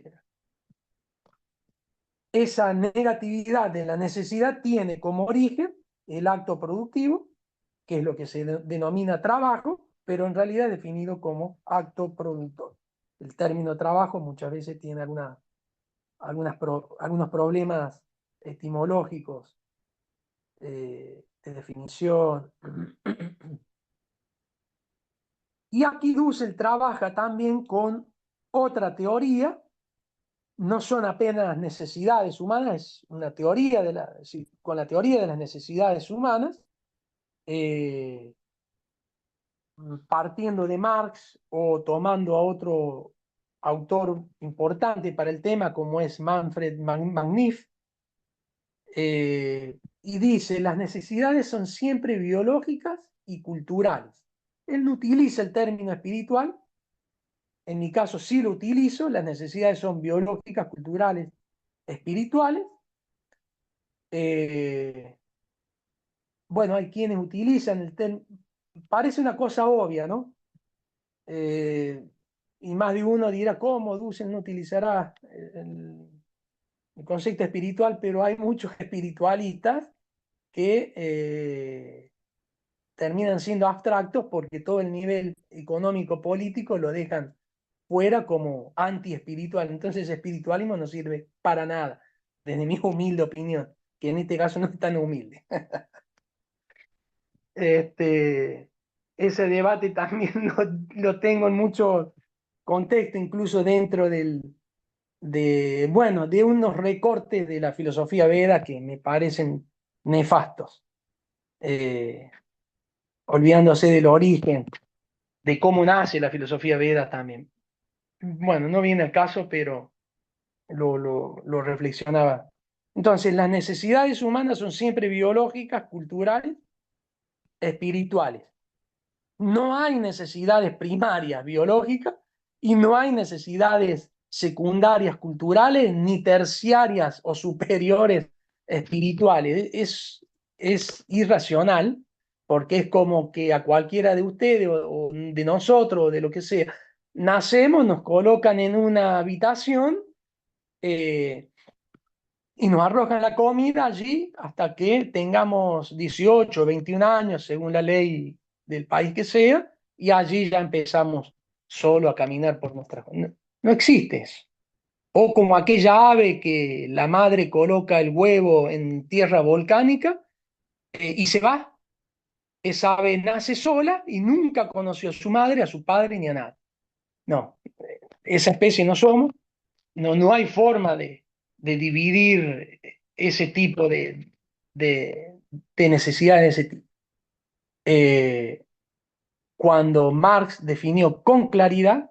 S3: Esa negatividad de la necesidad tiene como origen el acto productivo, que es lo que se denomina trabajo, pero en realidad es definido como acto productor. El término trabajo muchas veces tiene algunos problemas etimológicos de definición. Y aquí Dussel trabaja también con otra teoría. No son apenas necesidades humanas, es una teoría con la teoría de las necesidades humanas, partiendo de Marx o tomando a otro autor importante para el tema como es Manfred Magnif, y dice: las necesidades son siempre biológicas y culturales. Él no utiliza el término espiritual. En mi caso sí lo utilizo. Las necesidades son biológicas, culturales, espirituales. Bueno, hay quienes utilizan el término, parece una cosa obvia, ¿no? Y más de uno dirá: ¿cómo Dussel no utilizará el concepto espiritual? Pero hay muchos espiritualistas que terminan siendo abstractos porque todo el nivel económico-político lo dejan fuera como anti-espiritual. Entonces espiritualismo no sirve para nada, desde mi humilde opinión, que en este caso no es tan humilde. Ese debate también lo tengo en mucho contexto, incluso dentro de unos recortes de la filosofía Veda que me parecen nefastos, olvidándose del origen, de cómo nace la filosofía Veda también. Bueno, no viene al caso, pero lo reflexionaba. Entonces, las necesidades humanas son siempre biológicas, culturales, espirituales. No hay necesidades primarias biológicas y no hay necesidades secundarias culturales ni terciarias o superiores espirituales. Es irracional, porque es como que a cualquiera de ustedes o de nosotros o de lo que sea, nacemos, nos colocan en una habitación y nos arrojan la comida allí hasta que tengamos 18 o 21 años, según la ley del país que sea, y allí ya empezamos solo a caminar por nuestra... No, no existe eso. O como aquella ave que la madre coloca el huevo en tierra volcánica y se va. Esa ave nace sola y nunca conoció a su madre, a su padre ni a nada. No, esa especie no somos. No hay forma de dividir ese tipo de necesidades de ese tipo. Cuando Marx definió con claridad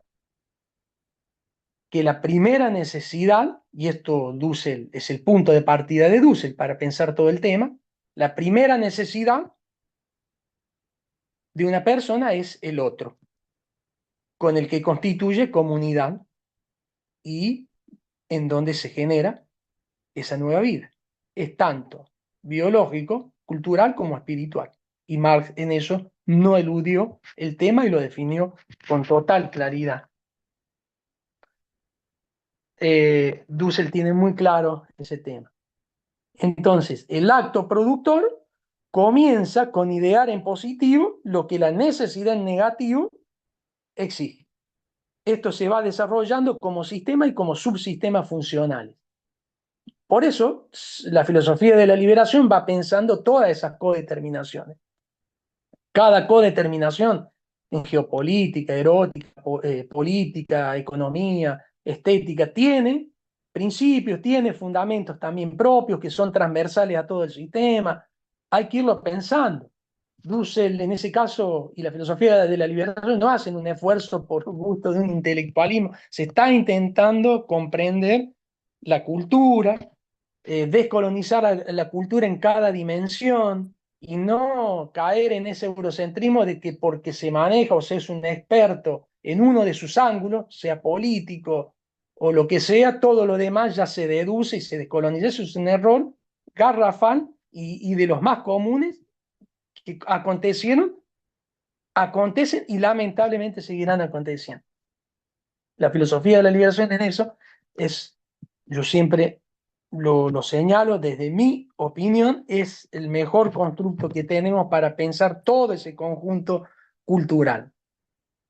S3: que la primera necesidad, y esto Dussel es el punto de partida de Dussel para pensar todo el tema, la primera necesidad de una persona es el otro, con el que constituye comunidad y en donde se genera esa nueva vida. Es tanto biológico, cultural como espiritual. Y Marx en eso no eludió el tema y lo definió con total claridad. Dussel tiene muy claro ese tema. Entonces, el acto productor comienza con idear en positivo lo que la necesidad en negativo exige. Esto se va desarrollando como sistema y como subsistemas funcionales. Por eso, la filosofía de la liberación va pensando todas esas codeterminaciones. Cada codeterminación en geopolítica, erótica, política, economía, estética, tiene principios, tiene fundamentos también propios que son transversales a todo el sistema. Hay que irlo pensando. Dussel, en ese caso, y la filosofía de la liberación no hacen un esfuerzo por gusto de un intelectualismo. Se está intentando comprender la cultura, descolonizar la cultura en cada dimensión y no caer en ese eurocentrismo de que porque se maneja o se es un experto en uno de sus ángulos, sea político o lo que sea, todo lo demás ya se deduce y se descoloniza. Eso es un error garrafal y de los más comunes que acontecieron, acontecen y lamentablemente seguirán aconteciendo. La filosofía de la liberación en eso es, yo siempre lo señalo desde mi opinión, es el mejor constructo que tenemos para pensar todo ese conjunto cultural.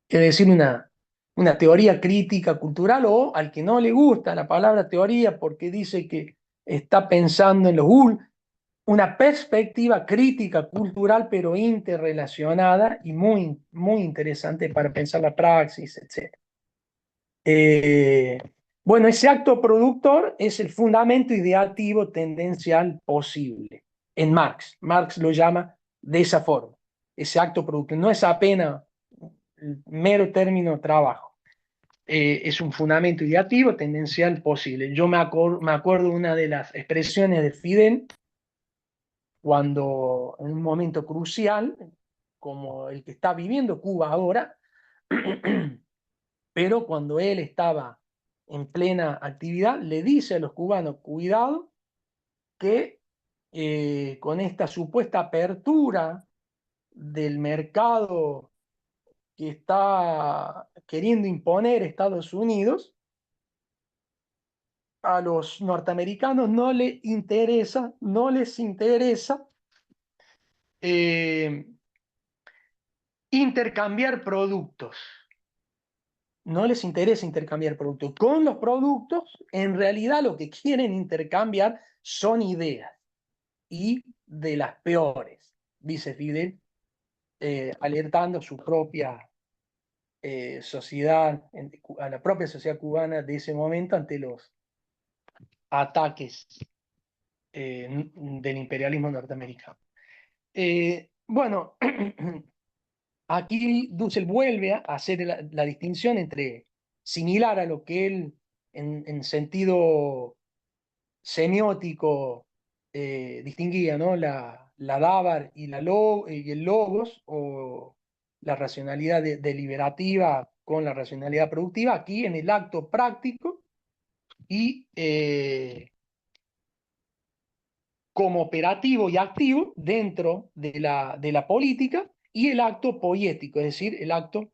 S3: Es decir, una teoría crítica cultural, o al que no le gusta la palabra teoría porque dice que está pensando en una perspectiva crítica cultural, pero interrelacionada y muy, muy interesante para pensar la praxis, etc. Eh, bueno, ese acto productor es el fundamento ideativo tendencial posible. En Marx, Marx lo llama de esa forma. Ese acto productor no es apenas el mero término trabajo. Es un fundamento ideativo tendencial posible. Yo me acuerdo una de las expresiones de Fidel cuando en un momento crucial, como el que está viviendo Cuba ahora, pero cuando él estaba en plena actividad, le dice a los cubanos, cuidado, que con esta supuesta apertura del mercado que está queriendo imponer Estados Unidos, a los norteamericanos no les interesa eh, intercambiar productos. No les interesa intercambiar productos. Con los productos, en realidad lo que quieren intercambiar son ideas, y de las peores, dice Fidel, alertando a su propia sociedad, a la propia sociedad cubana de ese momento ante los ataques del imperialismo norteamericano. Bueno, aquí Dussel vuelve a hacer la distinción entre, similar a lo que él en sentido semiótico distinguía, ¿no? La dábar y y el logos, o la racionalidad deliberativa con la racionalidad productiva, aquí en el acto práctico y como operativo y activo dentro de la política, y el acto poético, es decir, el acto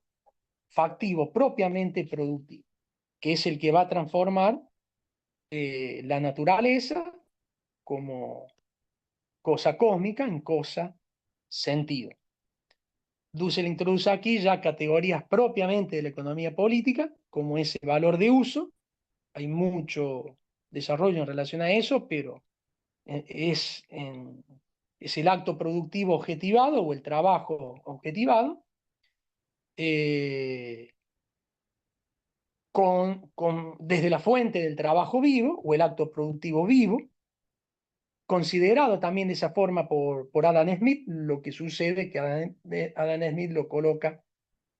S3: factivo propiamente productivo, que es el que va a transformar la naturaleza como cosa cósmica en cosa sentido. Dussel introduce aquí ya categorías propiamente de la economía política, como ese valor de uso. Hay mucho desarrollo en relación a eso, pero es, es el acto productivo objetivado o el trabajo objetivado, eh, desde la fuente del trabajo vivo o el acto productivo vivo, considerado también de esa forma por Adam Smith. Lo que sucede es que Adam Smith lo coloca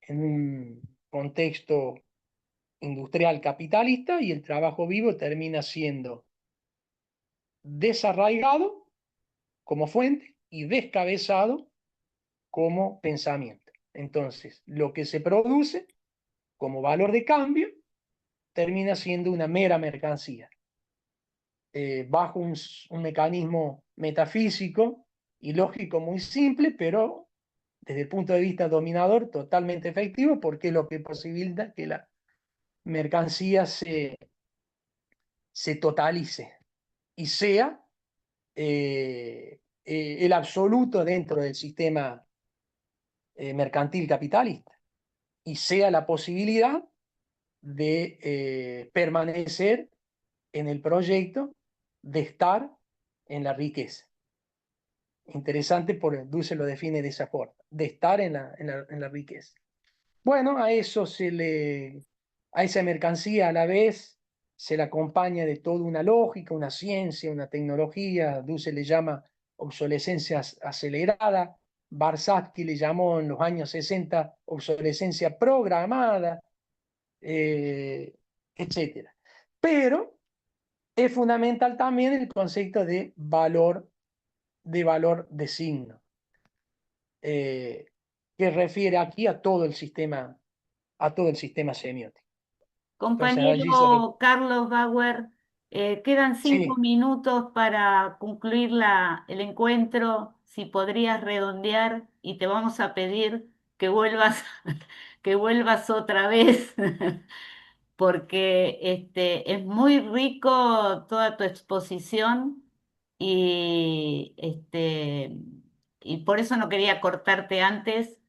S3: en un contexto industrial capitalista, y el trabajo vivo termina siendo desarraigado como fuente y descabezado como pensamiento. Entonces, lo que se produce como valor de cambio termina siendo una mera mercancía, bajo un mecanismo metafísico y lógico muy simple, pero desde el punto de vista dominador totalmente efectivo, porque es lo que posibilita que la mercancía se totalice y sea el absoluto dentro del sistema mercantil capitalista, y sea la posibilidad de permanecer en el proyecto, de estar en la riqueza. Interesante, porque Dussel lo define de esa forma, de estar en la riqueza. Bueno, a esa mercancía a la vez se le acompaña de toda una lógica, una ciencia, una tecnología. Dussel le llama obsolescencia acelerada. Barsky le llamó en los años 60 obsolescencia programada, eh, etcétera. Pero es fundamental también el concepto de valor de signo, eh, que refiere aquí a todo el sistema semiótico. Entonces allí
S2: Compañero Carlos Bauer, quedan cinco
S3: sí,
S2: minutos para concluir el encuentro. Si podrías redondear y te vamos a pedir que vuelvas, que vuelvas otra vez, porque es muy rico toda tu exposición y, y por eso no quería cortarte antes,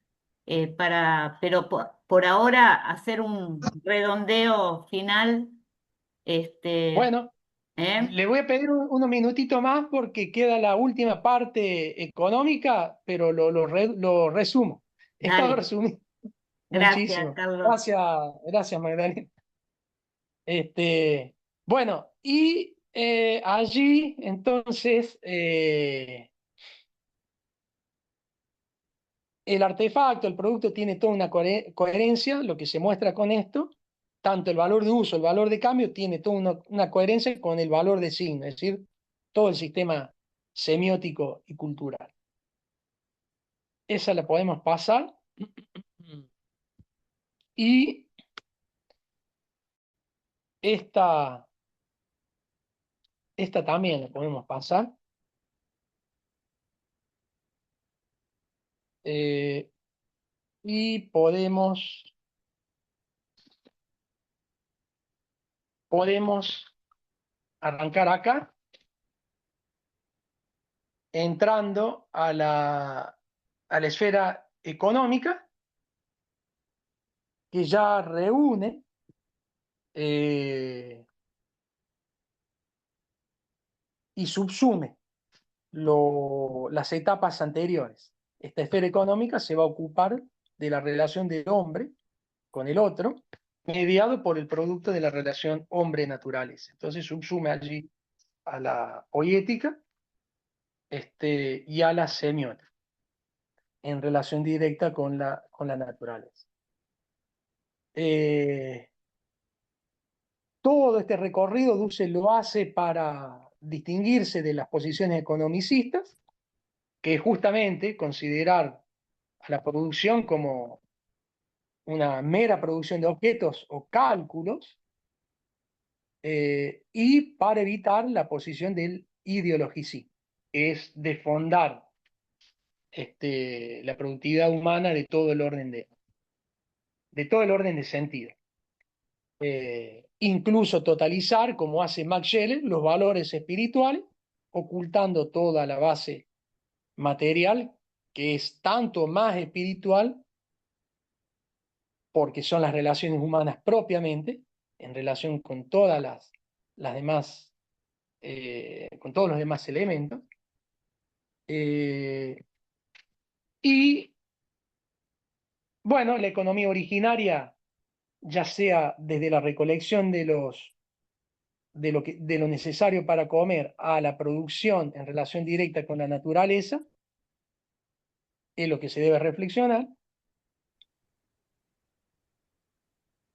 S2: pero por ahora hacer un redondeo final, este,
S3: bueno,
S2: ¿eh?
S3: le voy a pedir unos minutitos más porque queda la última parte económica, pero lo resumo. Estaba
S2: Dale,
S3: resumido
S2: gracias,
S3: muchísimo.
S2: Carlos.
S3: Gracias, gracias Magdalena. Bueno, y allí entonces el artefacto, el producto tiene toda una coherencia, lo que se muestra con esto, tanto el valor de uso, el valor de cambio, tiene toda una coherencia con el valor de signo, es decir, todo el sistema semiótico y cultural. Esa la podemos pasar. Y esta, esta también la podemos pasar. Eh, y podemos arrancar acá, entrando a la esfera económica, que ya reúne y subsume las etapas anteriores. Esta esfera económica se va a ocupar de la relación del hombre con el otro, mediado por el producto de la relación hombre-naturaleza. Entonces subsume allí a la poética y a la semiótica, en relación directa con la naturaleza. Eh, Todo este recorrido Dussel lo hace para distinguirse de las posiciones economicistas, que es justamente considerar a la producción como una mera producción de objetos o cálculos, y para evitar la posición del ideologicismo, que es desfondar la productividad humana de todo el orden de sentido. Incluso totalizar, como hace Max Scheler, los valores espirituales, ocultando toda la base material, que es tanto más espiritual, porque son las relaciones humanas propiamente, en relación con todas las demás, con todos los demás elementos. Eh, y bueno, la economía originaria, ya sea desde la recolección de lo necesario para comer a la producción en relación directa con la naturaleza, es lo que se debe reflexionar.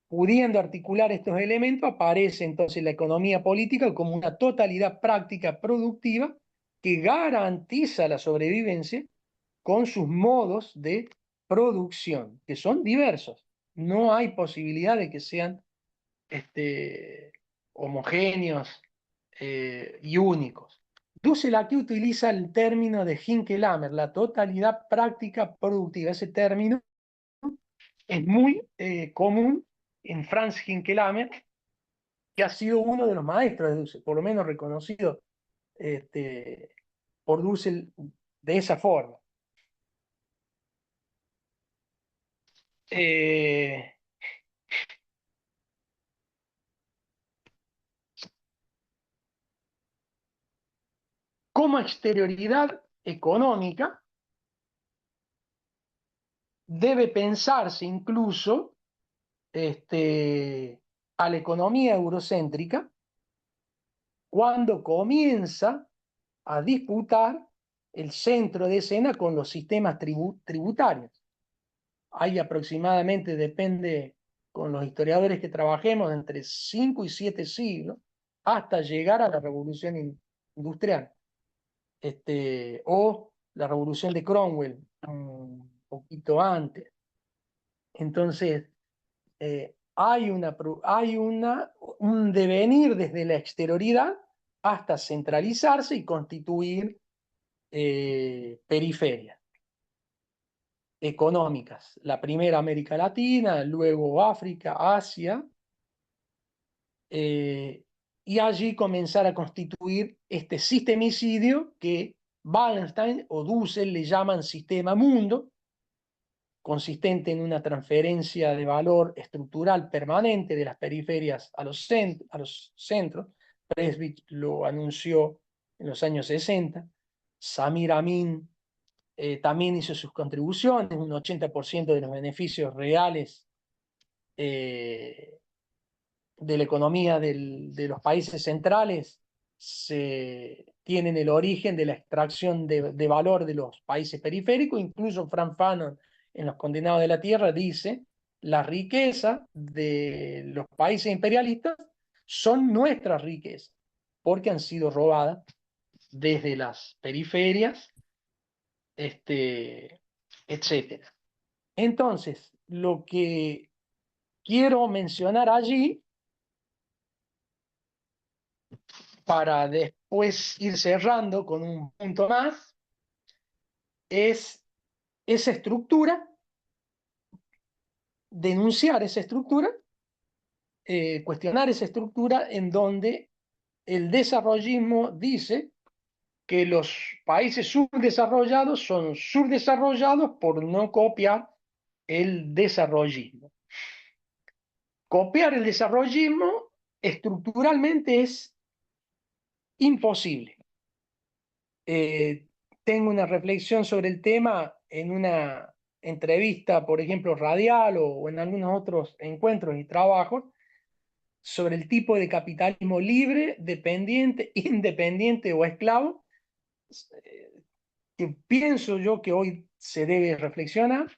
S3: Pudiendo articular estos elementos, aparece entonces la economía política como una totalidad práctica productiva que garantiza la sobrevivencia con sus modos de producción, que son diversos. No hay posibilidad de que sean homogéneos y únicos. Dussel aquí utiliza el término de Hinkelhammer, la totalidad práctica productiva. Ese término es muy común en Franz Hinkelhammer, que ha sido uno de los maestros de Dussel, por lo menos reconocido este, por Dussel de esa forma. Eh, como exterioridad económica, debe pensarse incluso a la economía eurocéntrica cuando comienza a disputar el centro de escena con los sistemas tributarios. Hay aproximadamente, depende con los historiadores que trabajemos, entre 5 y 7 siglos hasta llegar a la revolución industrial, o la revolución de Cromwell, un poquito antes. Entonces, hay un devenir desde la exterioridad hasta centralizarse y constituir periferias económicas. La primera América Latina, luego África, Asia, y allí comenzar a constituir este sistemicidio que Wallenstein o Dussel le llaman sistema mundo, consistente en una transferencia de valor estructural permanente de las periferias a los centros. Presbych lo anunció en los años 60. Samir Amin también hizo sus contribuciones, un 80% de los beneficios reales de la economía de los países centrales tienen el origen de la extracción de valor de los países periféricos. Incluso Frank Fanon en Los Condenados de la Tierra dice: la riqueza de los países imperialistas son nuestras riquezas, porque han sido robadas desde las periferias, etcétera. Entonces, lo que quiero mencionar allí, para después ir cerrando con un punto más, es esa estructura, denunciar esa estructura, cuestionar esa estructura en donde el desarrollismo dice que los países subdesarrollados son subdesarrollados por no copiar el desarrollismo. Copiar el desarrollismo estructuralmente es imposible. Tengo una reflexión sobre el tema en una entrevista, por ejemplo, radial o en algunos otros encuentros y trabajos, sobre el tipo de capitalismo libre, dependiente, independiente o esclavo, que pienso yo que hoy se debe reflexionar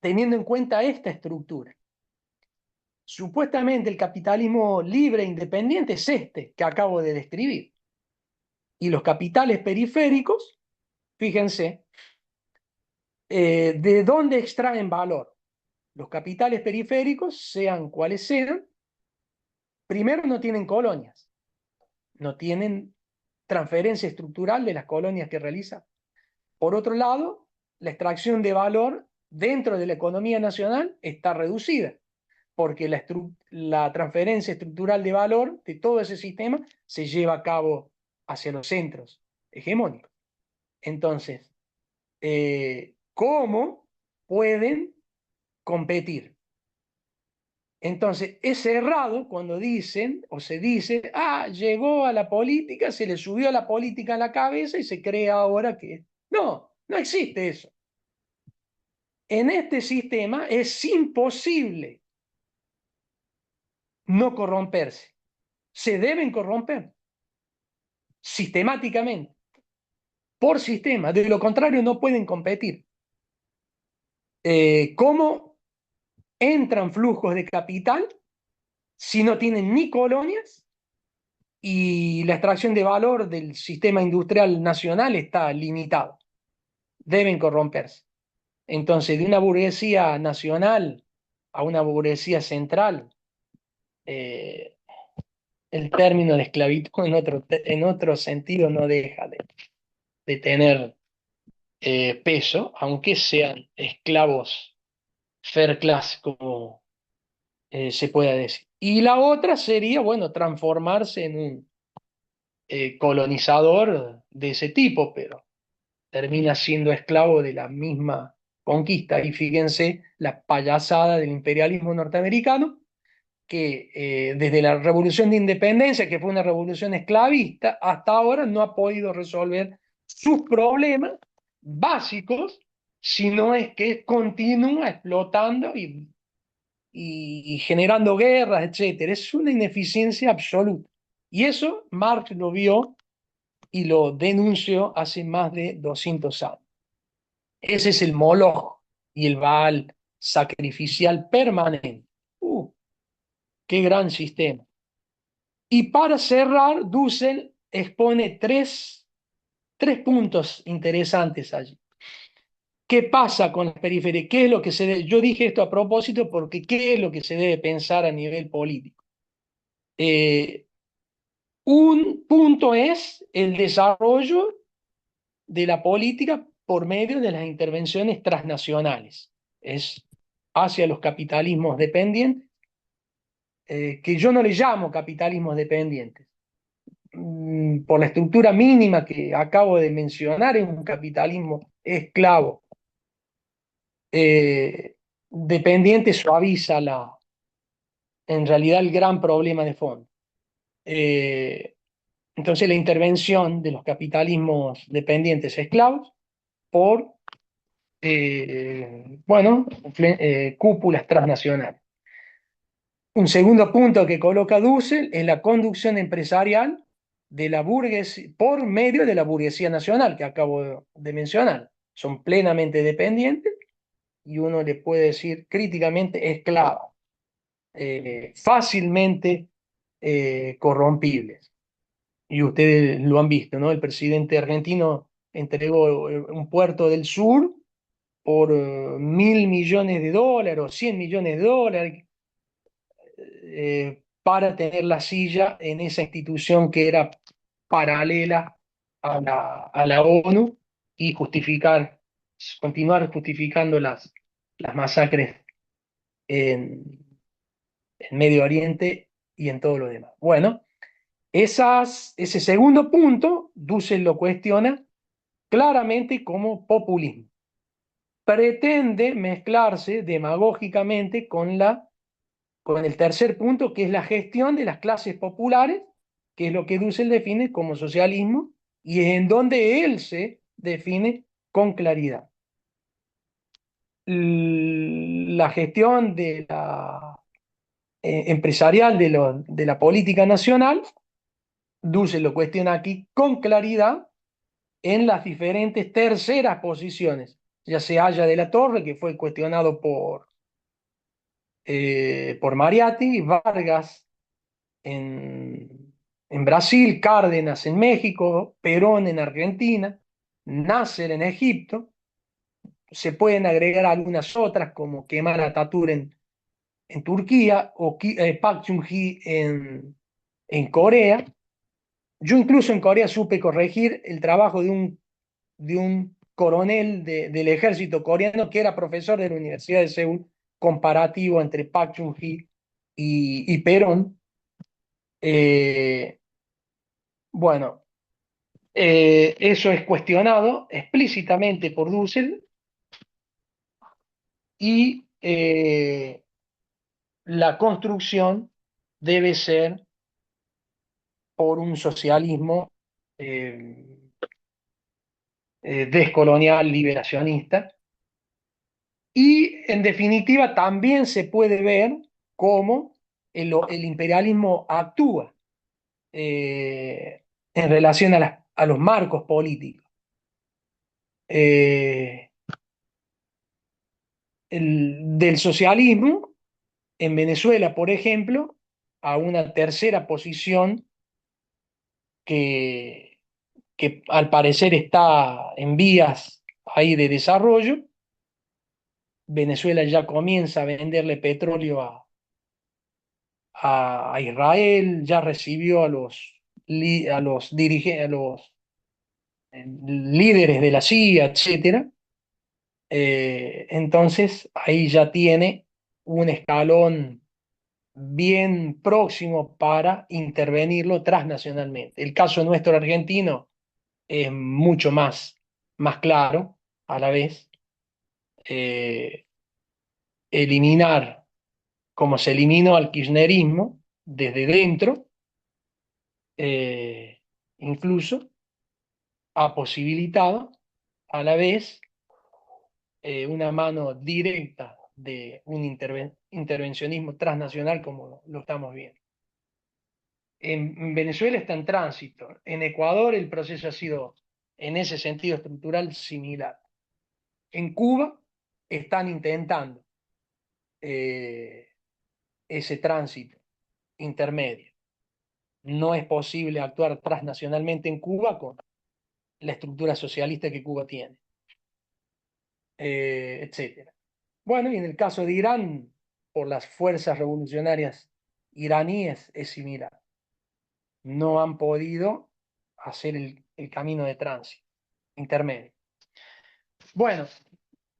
S3: teniendo en cuenta esta estructura. Supuestamente el capitalismo libre e independiente es este que acabo de describir. Y los capitales periféricos, fíjense, ¿de dónde extraen valor? Los capitales periféricos, sean cuales sean, primero no tienen colonias, no tienen transferencia estructural de las colonias que realizan. Por otro lado, la extracción de valor dentro de la economía nacional está reducida, porque la transferencia estructural de valor de todo ese sistema se lleva a cabo hacia los centros hegemónicos. Entonces, ¿cómo pueden competir? Entonces, es errado cuando dicen o se dice: llegó a la política, se le subió a la política a la cabeza y se cree ahora que... No, no existe eso. En este sistema es imposible no corromperse. Se deben corromper sistemáticamente, por sistema. De lo contrario, no pueden competir. ¿Cómo entran flujos de capital si no tienen ni colonias y la extracción de valor del sistema industrial nacional está limitado? Deben corromperse. Entonces, de una burguesía nacional a una burguesía central, el término de esclavitud en otro sentido no deja de tener peso, aunque sean esclavos fair class, como se pueda decir. Y la otra sería, bueno, transformarse en un colonizador de ese tipo, pero termina siendo esclavo de la misma conquista. Y fíjense la payasada del imperialismo norteamericano, que desde la Revolución de Independencia, que fue una revolución esclavista, hasta ahora no ha podido resolver sus problemas básicos sino es que continúa explotando y generando guerras, etcétera. Es una ineficiencia absoluta. Y eso Marx lo vio y lo denunció hace más de 200 años. Ese es el Moloch y el Baal sacrificial permanente. ¡Qué gran sistema! Y para cerrar, Dussel expone tres puntos interesantes allí. ¿Qué pasa con las periferias? ¿Qué es lo que se debe? Yo dije esto a propósito porque ¿qué es lo que se debe pensar a nivel político? Un punto es el desarrollo de la política por medio de las intervenciones transnacionales, es hacia los capitalismos dependientes, que yo no le llamo capitalismos dependientes. Por la estructura mínima que acabo de mencionar, es un capitalismo esclavo. Dependiente suaviza en realidad el gran problema de fondo. Entonces la intervención de los capitalismos dependientes esclavos por cúpulas transnacionales. Un segundo punto que coloca Dussel es la conducción empresarial de la burguesía, por medio de la burguesía nacional que acabo de mencionar. Son plenamente dependientes y uno le puede decir críticamente esclavas, fácilmente corrompibles. Y ustedes lo han visto, ¿no? El presidente argentino entregó un puerto del sur por 1.000 millones de dólares o 100 millones de dólares para tener la silla en esa institución que era paralela a la ONU y continuar justificando las masacres en, en Medio Oriente y en todo lo demás. Bueno, ese segundo punto, Dussel lo cuestiona claramente como populismo. Pretende mezclarse demagógicamente con el tercer punto, que es la gestión de las clases populares, que es lo que Dussel define como socialismo, y es en donde él se define con claridad. La gestión empresarial de la política nacional, Dussel lo cuestiona aquí con claridad en las diferentes terceras posiciones, ya sea Haya de la Torre, que fue cuestionado por Mariatti, Vargas en Brasil, Cárdenas en México, Perón en Argentina, Nasser en Egipto. Se pueden agregar algunas otras como Kemal Atatürk en Turquía o Park Chung-hee en Corea. Yo incluso en Corea supe corregir el trabajo de un coronel del ejército coreano que era profesor de la Universidad de Seúl, comparativo entre Park Chung-hee y Perón. Eh, bueno, eso es cuestionado explícitamente por Dussel y la construcción debe ser por un socialismo descolonial, liberacionista, y en definitiva también se puede ver cómo el imperialismo actúa en relación a los marcos políticos. Del socialismo en Venezuela, por ejemplo, a una tercera posición que, que al parecer está en vías ahí de desarrollo. Venezuela ya comienza a venderle petróleo a Israel, ya recibió a los líderes de la CIA, etcétera. Entonces ahí ya tiene un escalón bien próximo para intervenirlo transnacionalmente. El caso nuestro argentino es mucho más claro a la vez. Eh, Eliminar, como se eliminó al kirchnerismo desde dentro, eh, incluso ha posibilitado a la vez una mano directa de un intervencionismo transnacional como lo estamos viendo. En Venezuela está en tránsito. En Ecuador el proceso ha sido, en ese sentido estructural, similar. En Cuba están intentando ese tránsito intermedio. No es posible actuar transnacionalmente en Cuba con la estructura socialista que Cuba tiene, etc. Bueno, y en el caso de Irán, por las fuerzas revolucionarias iraníes, es similar. No han podido hacer el camino de tránsito intermedio. Bueno,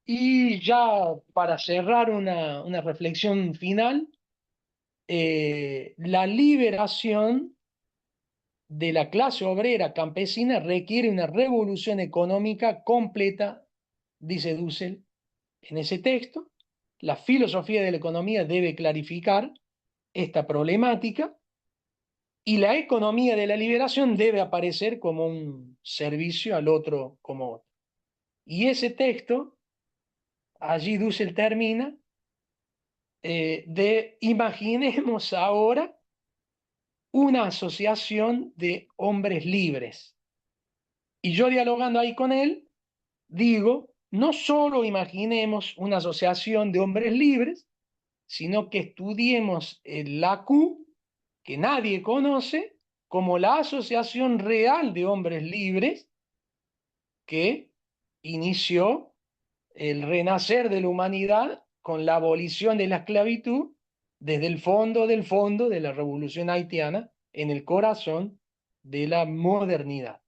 S3: y ya para cerrar una reflexión final, la liberación de la clase obrera campesina requiere una revolución económica completa, dice Dussel en ese texto. La filosofía de la economía debe clarificar esta problemática y la economía de la liberación debe aparecer como un servicio al otro como otro. Y ese texto, allí Dussel termina de imaginemos ahora una asociación de hombres libres. Y yo dialogando ahí con él, digo, no solo imaginemos una asociación de hombres libres, sino que estudiemos el ACU, que nadie conoce, como la asociación real de hombres libres que inició el renacer de la humanidad con la abolición de la esclavitud desde el fondo de la revolución haitiana en el corazón de la modernidad.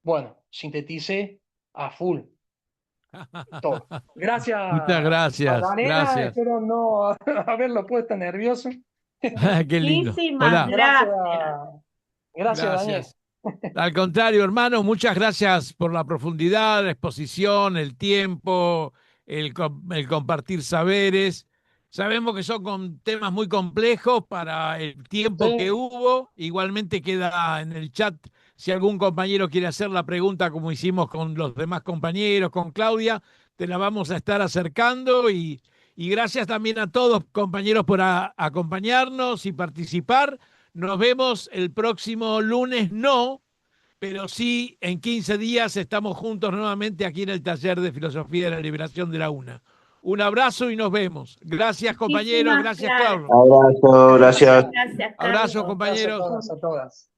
S3: Bueno, sinteticé a full todo. Gracias,
S1: Muchas gracias,
S3: Magdalena.
S1: gracias.
S3: Espero no haberlo puesto nervioso.
S1: Qué lindo.
S2: Muchísimas
S1: Hola,
S3: Gracias,
S2: gracias.
S3: gracias, Daniel.
S1: gracias. Al contrario, hermano, muchas gracias por la profundidad, la exposición, el tiempo, el compartir saberes. Sabemos que son temas muy complejos para el tiempo que
S3: Sí,
S1: hubo. Igualmente queda en el chat si algún compañero quiere hacer la pregunta como hicimos con los demás compañeros, con Claudia, te la vamos a estar acercando y gracias también a todos compañeros por acompañarnos y participar. Nos vemos el próximo lunes, no, pero sí en 15 días estamos juntos nuevamente aquí en el taller de Filosofía de la Liberación de la UNA. Un abrazo y nos vemos. Gracias compañeros,
S2: Muchísimas
S1: gracias
S2: gracias.
S1: Carlos.
S4: Abrazo, gracias.
S2: Gracias,
S1: Abrazo
S2: Carlos.
S3: gracias a
S1: compañeros.
S3: todas, a todas.